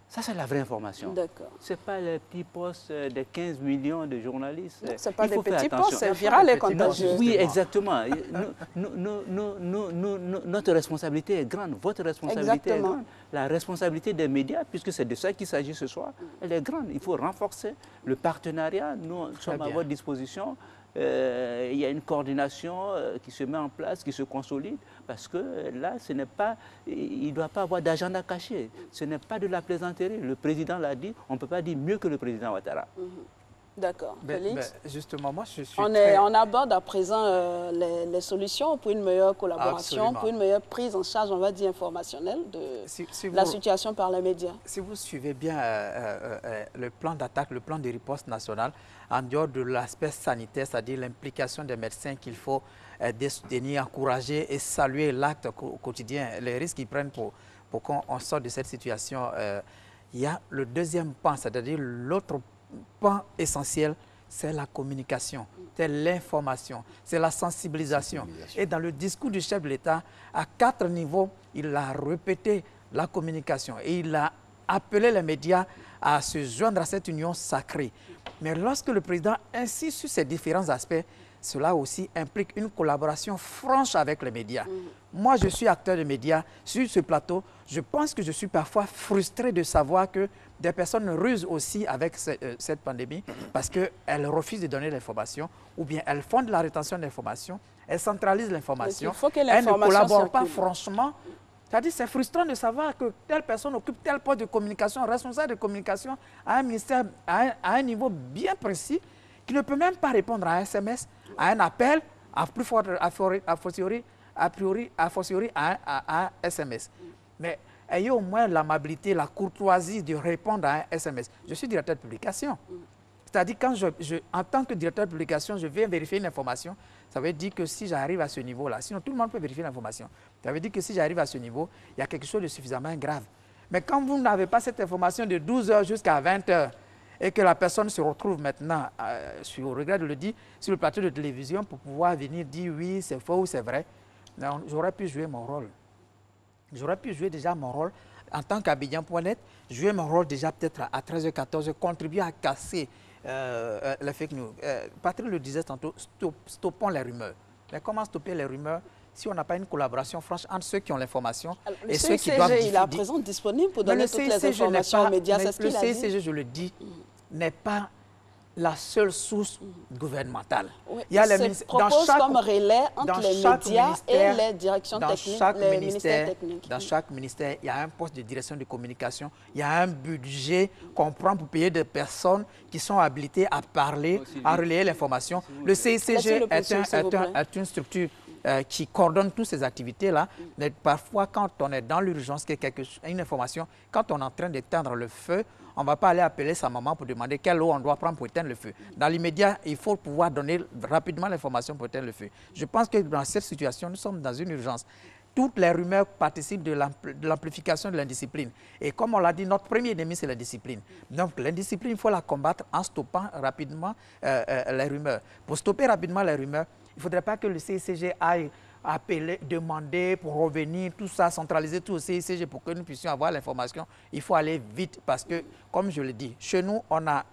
Ça, c'est la vraie information. D'accord. Ce n'est pas les petits postes de 15 millions de journalistes. Ce n'est pas des petits postes, c'est viral et contagieux. Oui, exactement. Notre responsabilité est grande, votre responsabilité est grande. La responsabilité des médias, puisque c'est de ça qu'il s'agit ce soir, elle est grande. Il faut renforcer le partenariat. Nous sommes à votre disposition. Il y a une coordination qui se met en place, qui se consolide, parce que là, il ne doit pas avoir d'agenda caché. Ce n'est pas de la plaisanterie. Le président l'a dit, on ne peut pas dire mieux que le président Ouattara. D'accord. Félix, justement, moi, je suis on aborde à présent les solutions pour une meilleure collaboration, Absolument. pour une meilleure prise en charge, on va dire, informationnelle de la situation par les médias. Si vous suivez bien le plan d'attaque, le plan de riposte nationale, en dehors de l'aspect sanitaire, c'est-à-dire l'implication des médecins qu'il faut soutenir, encourager et saluer l'acte quotidien, les risques qu'ils prennent pour qu'on sorte de cette situation, il y a le deuxième pan, c'est-à-dire l'autre pan essentiel, c'est la communication, c'est l'information, c'est la sensibilisation. Et dans le discours du chef de l'État, à 4 niveaux, il a répété la communication et il a appelé les médias à se joindre à cette union sacrée. Mais lorsque le président insiste sur ces différents aspects, cela aussi implique une collaboration franche avec les médias. Moi, je suis acteur de médias sur ce plateau. Je pense que je suis parfois frustré de savoir que des personnes rusent aussi avec cette pandémie parce qu'elles refusent de donner l'information ou bien elles font de la rétention d'informations, elles centralisent l'information, elles ne collaborent pas franchement. C'est-à-dire c'est frustrant de savoir que telle personne occupe tel poste de communication, responsable de communication à un ministère, à un niveau bien précis, qui ne peut même pas répondre à un SMS, à un appel, a fortiori à un SMS. Mais ayez au moins l'amabilité, la courtoisie de répondre à un SMS. Je suis directeur de publication. C'est-à-dire quand en tant que directeur de publication, je viens vérifier une information, ça veut dire que si j'arrive à ce niveau-là, sinon tout le monde peut vérifier l'information, ça veut dire que si j'arrive à ce niveau, il y a quelque chose de suffisamment grave. Mais quand vous n'avez pas cette information de 12 h jusqu'à 20 h et que la personne se retrouve maintenant, je regrette de le dire, sur le plateau de télévision pour pouvoir venir dire oui, c'est faux ou c'est vrai, j'aurais pu jouer mon rôle. J'aurais pu jouer déjà mon rôle en tant qu'Abidjan.net, jouer mon rôle déjà peut-être à 13 h, 14 h, contribuer à casser les fake news. Patrick le disait tantôt, stoppons les rumeurs. Mais comment stopper les rumeurs si on n'a pas une collaboration franche entre ceux qui ont l'information et ceux qui doivent diffuser? Il est à présent disponible pour donner toutes les informations aux médias, c'est ce qu'il a dit. Le CICG, je le dis, n'est pas la seule source gouvernementale. Oui, il propose comme relais entre les médias et les directions techniques, les ministères techniques. Dans chaque ministère, il y a un poste de direction de communication, il y a un budget qu'on prend pour payer des personnes qui sont habilitées à parler, à relayer l'information. Le CICG est une structure qui coordonne toutes ces activités-là. Mais parfois, quand on est dans l'urgence, une information, quand on est en train d'éteindre le feu, on ne va pas aller appeler sa maman pour demander quelle eau on doit prendre pour éteindre le feu. Dans l'immédiat, il faut pouvoir donner rapidement l'information pour éteindre le feu. Je pense que dans cette situation, nous sommes dans une urgence. Toutes les rumeurs participent de l'amplification de l'indiscipline. Et comme on l'a dit, notre premier ennemi, c'est la discipline. Donc l'indiscipline, il faut la combattre en stoppant rapidement les rumeurs. Pour stopper rapidement les rumeurs, il ne faudrait pas que le CICG aille appeler, demander pour revenir, tout ça, centraliser tout au CICG pour que nous puissions avoir l'information. Il faut aller vite parce que, comme je le dis, chez nous, on a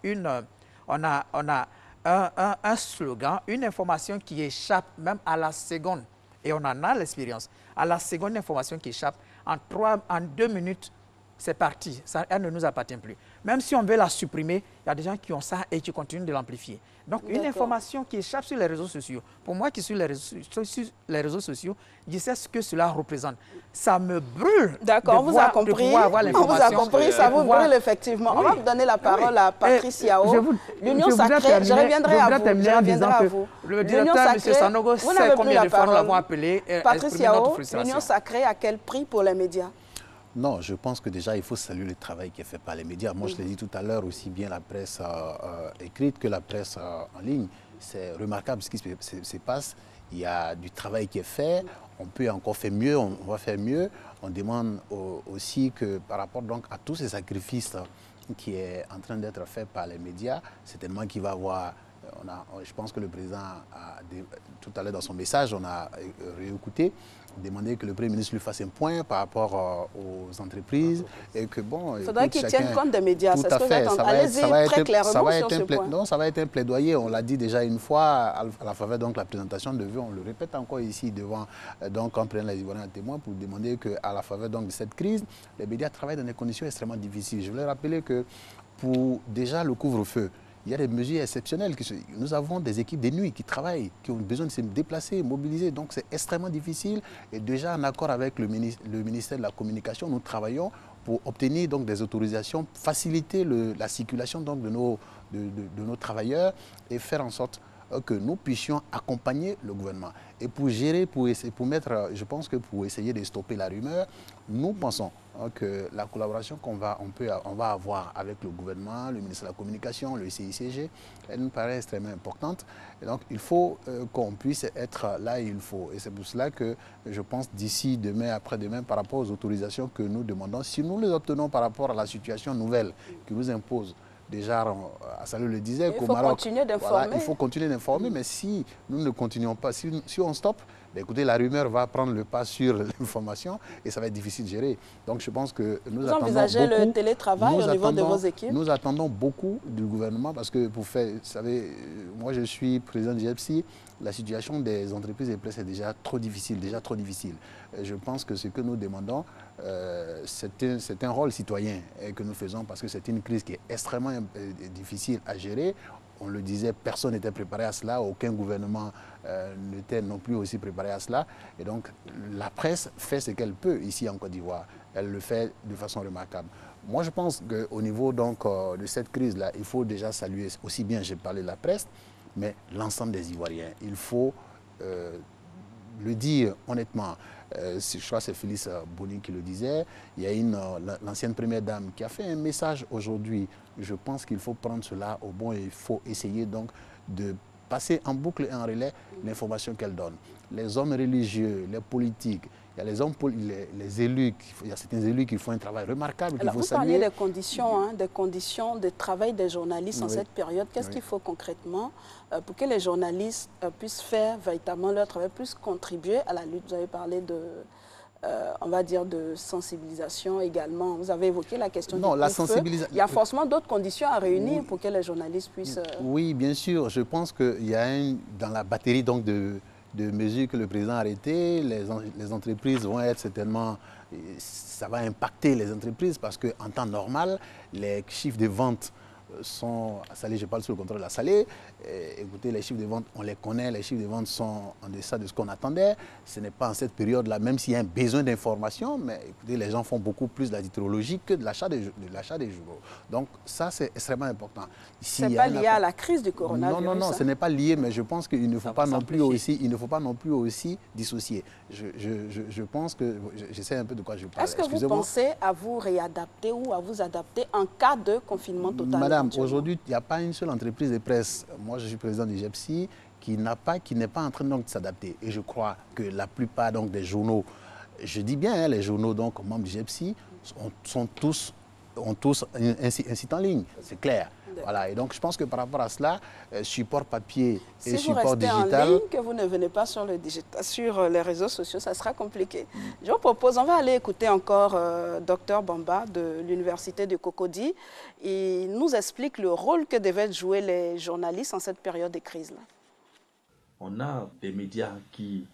un slogan, une information qui échappe même à la seconde. Et on en a l'expérience. À la seconde information qui échappe, en 2 minutes, c'est parti. Ça, elle ne nous appartient plus. Même si on veut la supprimer, il y a des gens qui ont ça et qui continuent de l'amplifier. Donc, une information qui échappe sur les réseaux sociaux, pour moi qui suis sur les réseaux sociaux, je sais ce que cela représente. Ça me brûle. D'accord, on vous a compris. On vous a compris, ça vous brûle effectivement. On va vous donner la parole à Patrice Yao. L'Union Sacrée, je reviendrai à vous. Le directeur, M. Sanogo, sait combien de fois nous l'avons appelé. Patrice Yao, l'Union Sacrée, à quel prix pour les médias? Non, je pense que déjà, il faut saluer le travail qui est fait par les médias. Moi, je l'ai dit tout à l'heure, aussi bien la presse écrite que la presse en ligne. C'est remarquable ce qui se passe. Il y a du travail qui est fait. On peut encore faire mieux, on va faire mieux. On demande aussi que par rapport donc, à tous ces sacrifices qui est en train d'être fait par les médias, certainement qu'il va y avoir... je pense que le président, tout à l'heure dans son message, on a réécouté, demandé que le Premier ministre lui fasse un point par rapport aux entreprises et que bon... Il faudrait qu'il tienne compte des médias, c'est ce que j'attends. Allez-y très clairement sur ce point. Non, ça va être un plaidoyer, on l'a dit déjà une fois à la faveur de la présentation de vœux, on le répète encore ici devant, donc en prenant les Ivoiriens à témoin pour demander qu'à la faveur donc, de cette crise, les médias travaillent dans des conditions extrêmement difficiles. Je voulais rappeler que pour déjà le couvre-feu, il y a des mesures exceptionnelles. Nous avons des équipes de nuit qui travaillent, qui ont besoin de se déplacer, mobiliser. Donc c'est extrêmement difficile. Et déjà en accord avec le ministère de la Communication, nous travaillons pour obtenir donc, des autorisations, faciliter la circulation donc, de nos travailleurs et faire en sorte que nous puissions accompagner le gouvernement. Et pour gérer, je pense que pour essayer de stopper la rumeur, nous pensons que la collaboration qu'on va avoir avec le gouvernement, le ministère de la Communication, le CICG, elle nous paraît extrêmement importante. Et donc, il faut qu'on puisse être là où il faut. Et c'est pour cela que je pense d'ici demain, après-demain, par rapport aux autorisations que nous demandons, si nous les obtenons par rapport à la situation nouvelle qui nous impose, déjà, Salou le disait, qu'au Maroc, il faut continuer d'informer, mais si nous ne continuons pas, si on stoppe, écoutez, la rumeur va prendre le pas sur l'information et ça va être difficile de gérer. Donc je pense que vous envisagez le télétravail au niveau de vos équipes? Nous attendons beaucoup du gouvernement parce que, vous savez, moi je suis président du GEPSI, la situation des entreprises et presse est déjà trop difficile, Je pense que ce que nous demandons, c'est un rôle citoyen que nous faisons parce que c'est une crise qui est extrêmement difficile à gérer. On le disait, personne n'était préparé à cela, aucun gouvernement n'était non plus aussi préparé à cela. Et donc, la presse fait ce qu'elle peut ici en Côte d'Ivoire. Elle le fait de façon remarquable. Moi, je pense qu'au niveau donc, de cette crise-là, il faut déjà saluer, aussi bien j'ai parlé de la presse, mais l'ensemble des Ivoiriens. Il faut le dire honnêtement. Je crois que c'est Félix Bonin qui le disait. Il y a l'ancienne première dame qui a fait un message aujourd'hui. Je pense qu'il faut prendre cela au bon et il faut essayer donc de passer en boucle et en relais l'information qu'elle donne. Les hommes religieux, les politiques, il y a les élus, il y a certains élus qui font un travail remarquable. Alors, vous parliez des conditions de travail des journalistes en cette période. Qu'est-ce qu'il faut concrètement pour que les journalistes puissent faire véritablement leur travail, puissent contribuer à la lutte? Vous avez parlé de, on va dire, de sensibilisation également. Vous avez évoqué la question non, du la sensibilisation. Il y a forcément d'autres conditions à réunir pour que les journalistes puissent... Oui, bien sûr. Je pense qu'il y a dans la batterie donc, de mesures que le président a arrêtées, les entreprises vont être certainement, ça va impacter les entreprises parce qu'en temps normal, les chiffres de vente sont salés, je parle sous le contrôle de la Salée. Écoutez, les chiffres de vente, on les connaît, les chiffres de vente sont en deçà de ce qu'on attendait. Ce n'est pas en cette période-là, même s'il y a un besoin d'information, mais écoutez, les gens font beaucoup plus de la titrologie que de l'achat des journaux. Donc ça, c'est extrêmement important. Ce n'est pas lié à la crise du coronavirus. Non, ce n'est pas lié, mais je pense qu'il ne faut pas non plus aussi dissocier. Je pense que, je sais un peu de quoi je parle. Est-ce que vous pensez à vous réadapter ou à vous adapter en cas de confinement total? Madame, aujourd'hui, il n'y a pas une seule entreprise de presse. Moi, je suis président du GEPSI qui n'est pas en train donc, de s'adapter. Et je crois que la plupart donc, des journaux, je dis bien, les journaux donc, membres du GEPSI, ont tous un site en ligne, c'est clair. Voilà, et donc je pense que par rapport à cela, support papier et support digital... Si vous restez en ligne, que vous ne venez pas sur les réseaux sociaux, ça sera compliqué. Je vous propose, on va aller écouter encore Dr Bamba de l'université de Cocody. Il nous explique le rôle que devaient jouer les journalistes en cette période de crise-là. On a des médias qui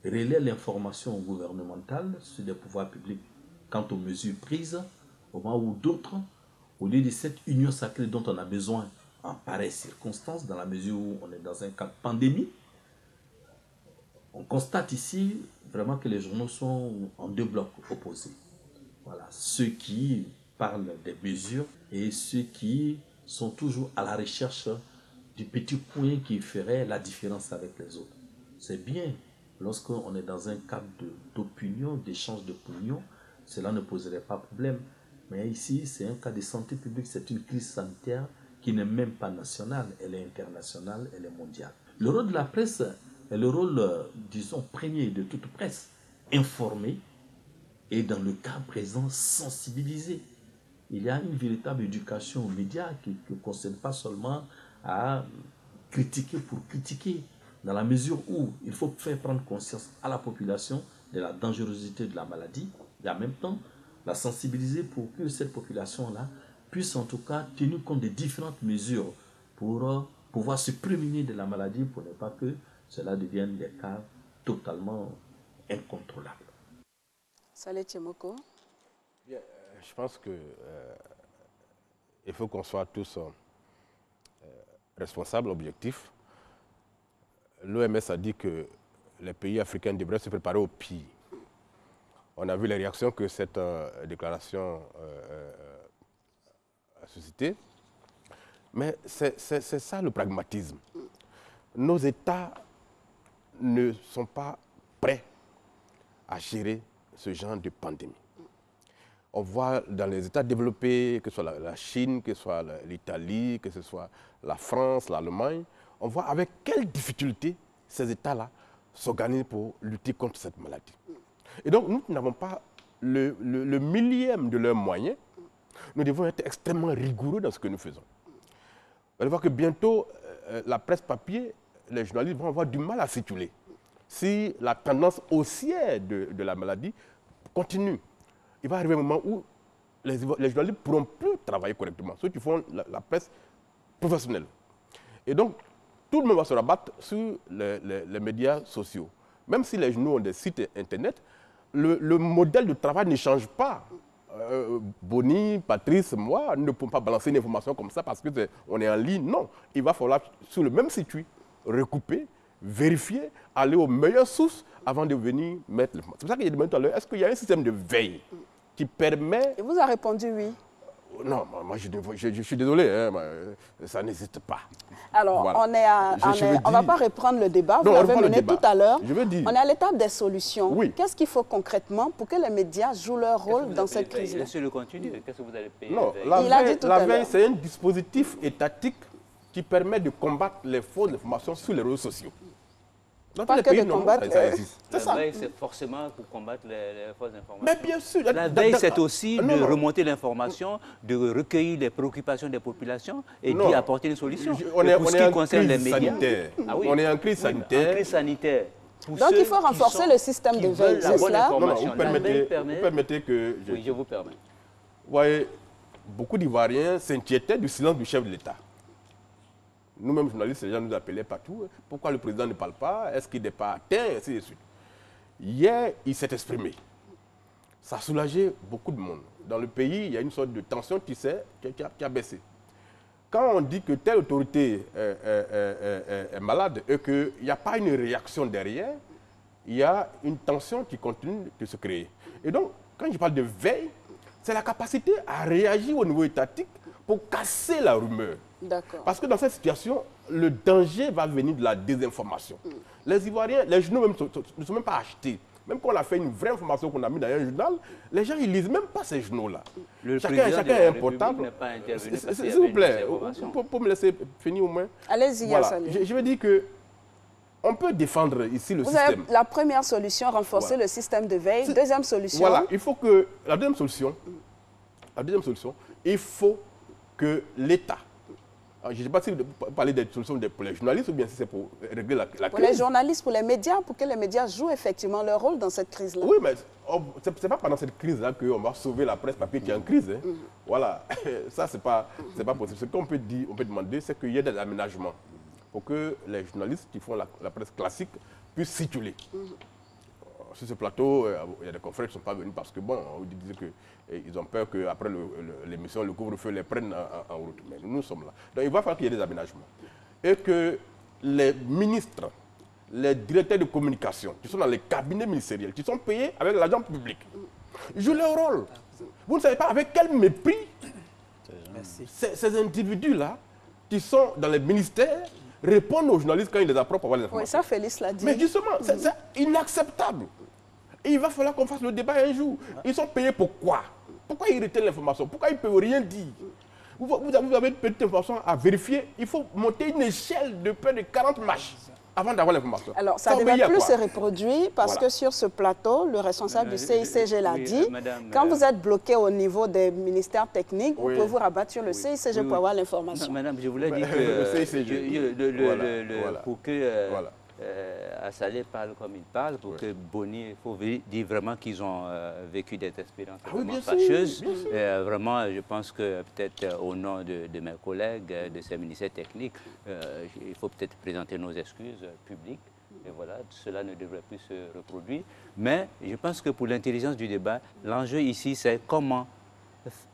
relaient l'information gouvernementale sur les pouvoirs publics quant aux mesures prises, au moment où d'autres, au lieu de cette union sacrée dont on a besoin en pareilles circonstances, dans la mesure où on est dans un cas de pandémie, on constate ici vraiment que les journaux sont en deux blocs opposés. Voilà, ceux qui parlent des mesures et ceux qui sont toujours à la recherche du petit point qui ferait la différence avec les autres. C'est bien, lorsqu'on est dans un cadre d'opinion, d'échange d'opinion, cela ne poserait pas problème. Mais ici, c'est un cas de santé publique, c'est une crise sanitaire qui n'est même pas nationale, elle est internationale, elle est mondiale. Le rôle de la presse est le rôle, disons, premier de toute presse, informer et dans le cas présent, sensibiliser. Il y a une véritable éducation aux médias qui ne concerne pas seulement à critiquer pour critiquer, dans la mesure où il faut faire prendre conscience à la population de la dangerosité de la maladie et en même temps la sensibiliser pour que cette population-là puisse en tout cas tenir compte des différentes mesures pour pouvoir se prémunir de la maladie pour ne pas que cela devienne des cas totalement incontrôlables. Saleh Tchemoko. Bien, je pense que il faut qu'on soit tous responsables, objectifs. L'OMS a dit que les pays africains devraient se préparer au pire. On a vu les réactions que cette déclaration a suscité. Mais c'est ça le pragmatisme. Nos États ne sont pas prêts à gérer ce genre de pandémie. On voit dans les États développés, que ce soit la Chine, que ce soit l'Italie, que ce soit la France, l'Allemagne, on voit avec quelles difficultés ces États-là s'organisent pour lutter contre cette maladie. Et donc, nous n'avons pas le millième de leurs moyens. Nous devons être extrêmement rigoureux dans ce que nous faisons. Vous allez voir que bientôt, la presse papier, les journalistes vont avoir du mal à circuler. Si la tendance haussière de la maladie continue, il va arriver un moment où les journalistes ne pourront plus travailler correctement, ceux qui font la presse professionnelle. Et donc, tout le monde va se rabattre sur les médias sociaux. Même si les journaux ont des sites internet, le modèle de travail ne change pas. Bonnie, Patrice, moi, ne pouvons pas balancer une information comme ça parce qu'on est en ligne. Non, il va falloir, sur le même circuit, recouper, vérifier, aller aux meilleures sources avant de venir mettre l'information. C'est pour ça que j'ai demandé tout à l'heure, est-ce qu'il y a un système de veille qui permet... Il vous a répondu oui. Non, moi je suis désolé, hein, ça n'existe pas. Alors, voilà. on ne va pas reprendre le débat, vous l'avez mené tout à l'heure. On est à l'étape des solutions. Oui. Qu'est-ce qu'il faut concrètement pour que les médias jouent leur rôle dans cette crise-là? Laissez-le continuer. Qu'est-ce que vous allez payer? Non, la veille, c'est un dispositif étatique qui permet de combattre les fausses informations sur les réseaux sociaux. Dans pas tous les que pays, de combattre. La veille, c'est forcément pour combattre les fausses informations. Mais bien sûr. La veille, c'est aussi de remonter l'information, de recueillir les préoccupations des populations et d'y apporter une solution. On est pour ce qui concerne les médias. Ah oui. On est en crise sanitaire. En crise sanitaire. Donc il faut renforcer le système de veille, c'est cela? Non, vous permettez que... Oui, je vous permets. Vous voyez, beaucoup d'Ivoiriens s'inquiétaient du silence du chef de l'État. Nous-mêmes, journalistes, les gens nous appelaient partout. Pourquoi le président ne parle pas? Est-ce qu'il n'est pas atteint? Et ainsi de suite. Hier, il s'est exprimé. Ça a soulagé beaucoup de monde. Dans le pays, il y a une sorte de tension qui a baissé. Quand on dit que telle autorité est malade et qu'il n'y a pas une réaction derrière, il y a une tension qui continue de se créer. Et donc, quand je parle de veille, c'est la capacité à réagir au niveau étatique pour casser la rumeur. Parce que dans cette situation, le danger va venir de la désinformation. Les Ivoiriens, les journaux même, ne sont même pas achetés. Même quand on a fait une vraie information qu'on a mis dans un journal, les gens ne lisent même pas ces journaux-là. Chacun est important. S'il vous plaît, pour me laisser finir au moins. Allez-y, Yassani. Je veux dire que on peut défendre ici le système. Vous avez la première solution, renforcer le système de veille. Deuxième solution. Voilà, il faut que la deuxième solution, il faut que l'État, je ne sais pas si vous parlez des solutions pour les journalistes ou bien si c'est pour régler la crise. Pour les journalistes, pour les médias, pour que les médias jouent effectivement leur rôle dans cette crise-là. Oui, mais ce n'est pas pendant cette crise-là qu'on va sauver la presse papier qui est en crise. Hein. Voilà, ça, ce n'est pas possible. Ce qu'on peut demander, c'est qu'il y ait des aménagements pour que les journalistes qui font la presse classique puissent circuler. Sur ce plateau, il y a des confrères qui ne sont pas venus parce que, bon, ils disaient qu'ils ont peur qu'après l'émission, le couvre-feu les prenne en route. Mais nous sommes là. Donc il va falloir qu'il y ait des aménagements. Et que les ministres, les directeurs de communication, qui sont dans les cabinets ministériels, qui sont payés avec l'argent public, jouent leur rôle. Vous ne savez pas avec quel mépris ces individus-là, qui sont dans les ministères, répondent aux journalistes quand ils les approchent pour avoir les informations. Oui, ça, Félix l'a dit. Mais justement, c'est inacceptable. Et il va falloir qu'on fasse le débat un jour. Ils sont payés pour quoi? Pourquoi ils retiennent l'information? Pourquoi ils ne peuvent rien dire? Vous avez une petite information à vérifier. Il faut monter une échelle de près de 40 marches avant d'avoir l'information. Alors, ça ne devait plus se reproduire parce que sur ce plateau, le responsable du CICG l'a dit, quand vous êtes bloqué au niveau des ministères techniques, vous pouvez vous rabattre sur le CICG pour avoir l'information. Madame, je voulais dire que pour que Assalé parle comme il parle, pour que Bonnie, il faut dire vraiment qu'ils ont vécu des expériences vraiment fâcheuses. Vraiment, je pense que peut-être au nom de mes collègues, de ces ministères techniques, il faut peut-être présenter nos excuses publiques. Et voilà, cela ne devrait plus se reproduire. Mais je pense que pour l'intelligence du débat, l'enjeu ici, c'est comment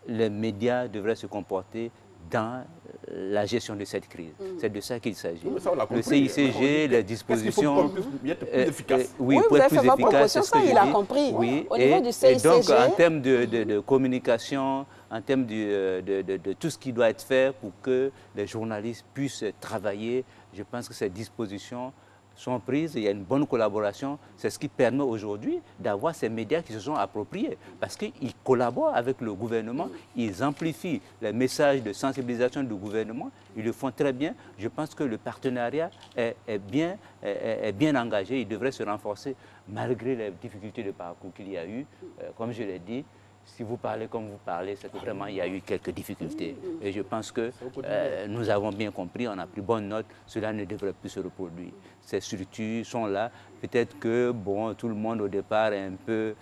les médias devraient se comporter dans la gestion de cette crise. C'est de ça qu'il s'agit. Le CICG, les dispositions... Pour être plus efficace. Oui, pour être plus efficace, c'est ce que il a compris. Oui, au niveau du CICG... Et donc, en termes de communication, en termes de tout ce qui doit être fait pour que les journalistes puissent travailler, je pense que ces dispositions sont prises, il y a une bonne collaboration. C'est ce qui permet aujourd'hui d'avoir ces médias qui se sont appropriés. Parce qu'ils collaborent avec le gouvernement, ils amplifient les messages de sensibilisation du gouvernement, ils le font très bien. Je pense que le partenariat est bien engagé, il devrait se renforcer malgré les difficultés de parcours qu'il y a eu. Comme je l'ai dit, si vous parlez comme vous parlez, c'est que vraiment il y a eu quelques difficultés. Et je pense que nous avons bien compris, on a pris bonne note, cela ne devrait plus se reproduire. Ces structures sont là. Peut-être que bon, tout le monde au départ est un peu...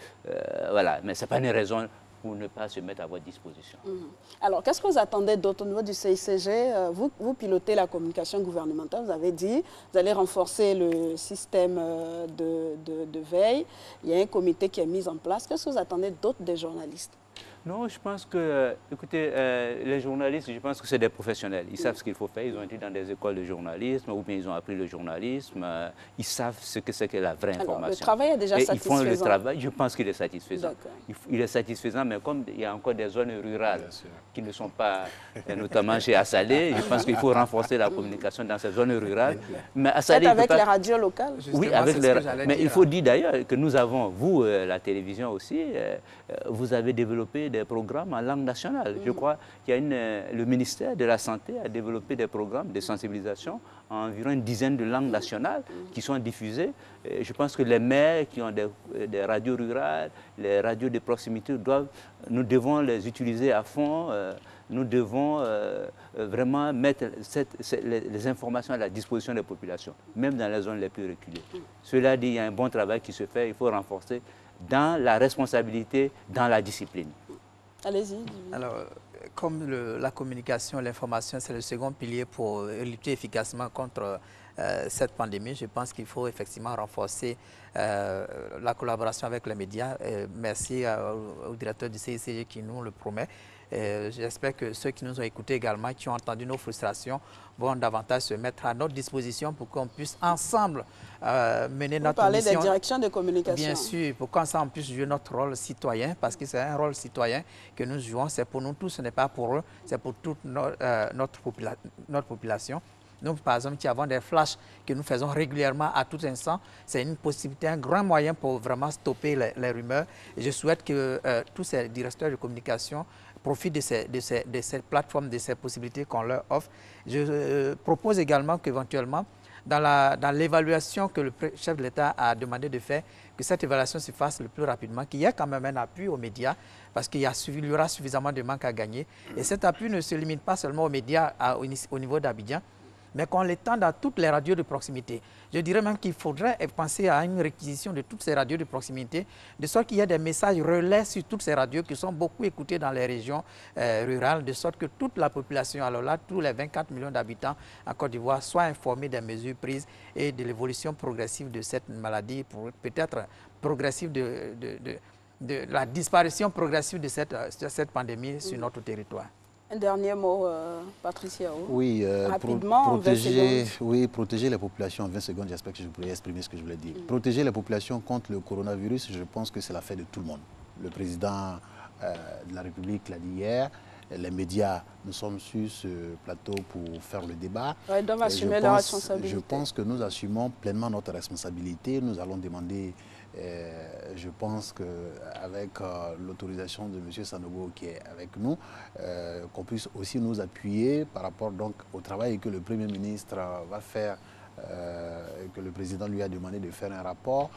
voilà, mais ce n'est pas une raison pour ne pas se mettre à votre disposition. Alors, qu'est-ce que vous attendez d'autre au niveau du CICG? Vous pilotez la communication gouvernementale, vous avez dit, vous allez renforcer le système de veille. Il y a un comité qui est mis en place. Qu'est-ce que vous attendez d'autre des journalistes? Non, je pense que, écoutez, les journalistes, je pense que c'est des professionnels. Ils savent ce qu'il faut faire. Ils ont été dans des écoles de journalisme ou bien ils ont appris le journalisme. Ils savent ce que c'est que la vraie information. Alors, le travail est déjà satisfaisant. Ils font le travail, je pense qu'il est satisfaisant. Il est satisfaisant, mais comme il y a encore des zones rurales qui ne sont pas, notamment chez Assalé, je pense qu'il faut renforcer la communication dans ces zones rurales. Mais Assalé, avec les radios locales? Oui, avec les radios. Mais il faut dire d'ailleurs que nous avons, vous, la télévision aussi, vous avez développé des programmes en langue nationale. Je crois qu'il y a le ministère de la Santé a développé des programmes de sensibilisation en environ une dizaine de langues nationales qui sont diffusées. Et je pense que les maires qui ont des radios rurales, les radios de proximité, nous devons les utiliser à fond. Nous devons vraiment mettre les informations à la disposition des populations, même dans les zones les plus reculées. Cela dit, il y a un bon travail qui se fait, il faut renforcer dans la responsabilité, dans la discipline. Allez-y. Alors, comme la communication, l'information, c'est le second pilier pour lutter efficacement contre cette pandémie, je pense qu'il faut effectivement renforcer la collaboration avec les médias. Merci au directeur du CICG qui nous le promet. J'espère que ceux qui nous ont écoutés également, qui ont entendu nos frustrations, vont davantage se mettre à notre disposition pour qu'on puisse ensemble mener notre mission. Vous parlez des directions de communication. Bien sûr, pour qu'ensemble on puisse jouer notre rôle citoyen, parce que c'est un rôle citoyen que nous jouons, c'est pour nous tous, ce n'est pas pour eux, c'est pour toute notre population. Nous, par exemple, qui avons des flashs que nous faisons régulièrement à tout instant, c'est une possibilité, un grand moyen pour vraiment stopper les rumeurs. Et je souhaite que tous ces directeurs de communication profitent de ces plateformes, de ces possibilités qu'on leur offre. Je propose également qu'éventuellement, dans l'évaluation que le chef de l'État a demandé de faire, que cette évaluation se fasse le plus rapidement, qu'il y ait quand même un appui aux médias, parce qu'il y aura suffisamment de manque à gagner. Et cet appui ne se limite pas seulement aux médias au niveau d'Abidjan, mais qu'on l'étende à toutes les radios de proximité. Je dirais même qu'il faudrait penser à une réquisition de toutes ces radios de proximité, de sorte qu'il y ait des messages relais sur toutes ces radios qui sont beaucoup écoutées dans les régions rurales, de sorte que toute la population, alors là, tous les 24 millions d'habitants en Côte d'Ivoire, soient informés des mesures prises et de l'évolution progressive de cette maladie, peut-être progressive de la disparition progressive de cette pandémie sur notre territoire. Un dernier mot, Patricia. Oui, rapidement, protéger les populations en 20 secondes, j'espère que je pourrais exprimer ce que je voulais dire. Protéger les populations contre le coronavirus, je pense que c'est l'affaire de tout le monde. Le président de la République l'a dit hier, les médias, nous sommes sur ce plateau pour faire le débat. Ils doivent assumer leur responsabilité. Je pense que nous assumons pleinement notre responsabilité. Nous allons demander, je pense qu'avec l'autorisation de M. Sanogo qui est avec nous, qu'on puisse aussi nous appuyer par rapport donc, au travail que le Premier ministre va faire, que le président lui a demandé de faire un rapport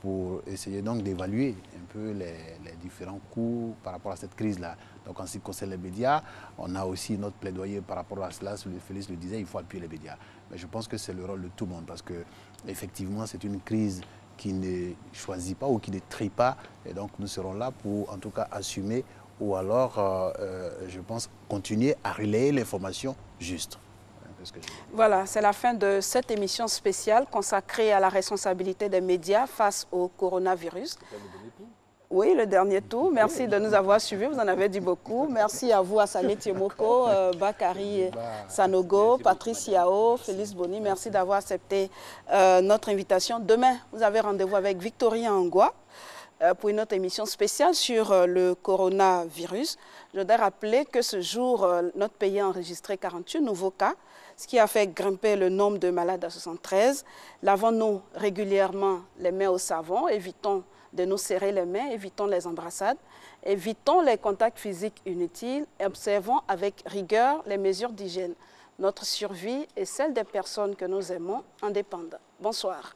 pour essayer donc d'évaluer un peu les différents coûts par rapport à cette crise-là. Donc en ce qui concerne les médias, on a aussi notre plaidoyer par rapport à cela. Félix le disait, il faut appuyer les médias. Mais je pense que c'est le rôle de tout le monde parce que effectivement c'est une crise qui ne choisit pas ou qui ne trie pas. Et donc nous serons là pour en tout cas assumer ou alors, je pense, continuer à relayer l'information juste. Voilà, c'est la fin de cette émission spéciale consacrée à la responsabilité des médias face au coronavirus. Oui, le dernier tour. Merci de nous avoir suivis. Vous en avez dit beaucoup. Merci à vous, Assamé Tiemoko, Bakary Sanogo, Patrice Yao, Félix Boni. Merci d'avoir accepté notre invitation. Demain, vous avez rendez-vous avec Victorien Angwa pour une autre émission spéciale sur le coronavirus. Je voudrais rappeler que ce jour, notre pays a enregistré 48 nouveaux cas, ce qui a fait grimper le nombre de malades à 73. Lavons-nous régulièrement les mains au savon, évitons de nous serrer les mains, évitons les embrassades, évitons les contacts physiques inutiles et observons avec rigueur les mesures d'hygiène. Notre survie et celle des personnes que nous aimons en dépendent. Bonsoir.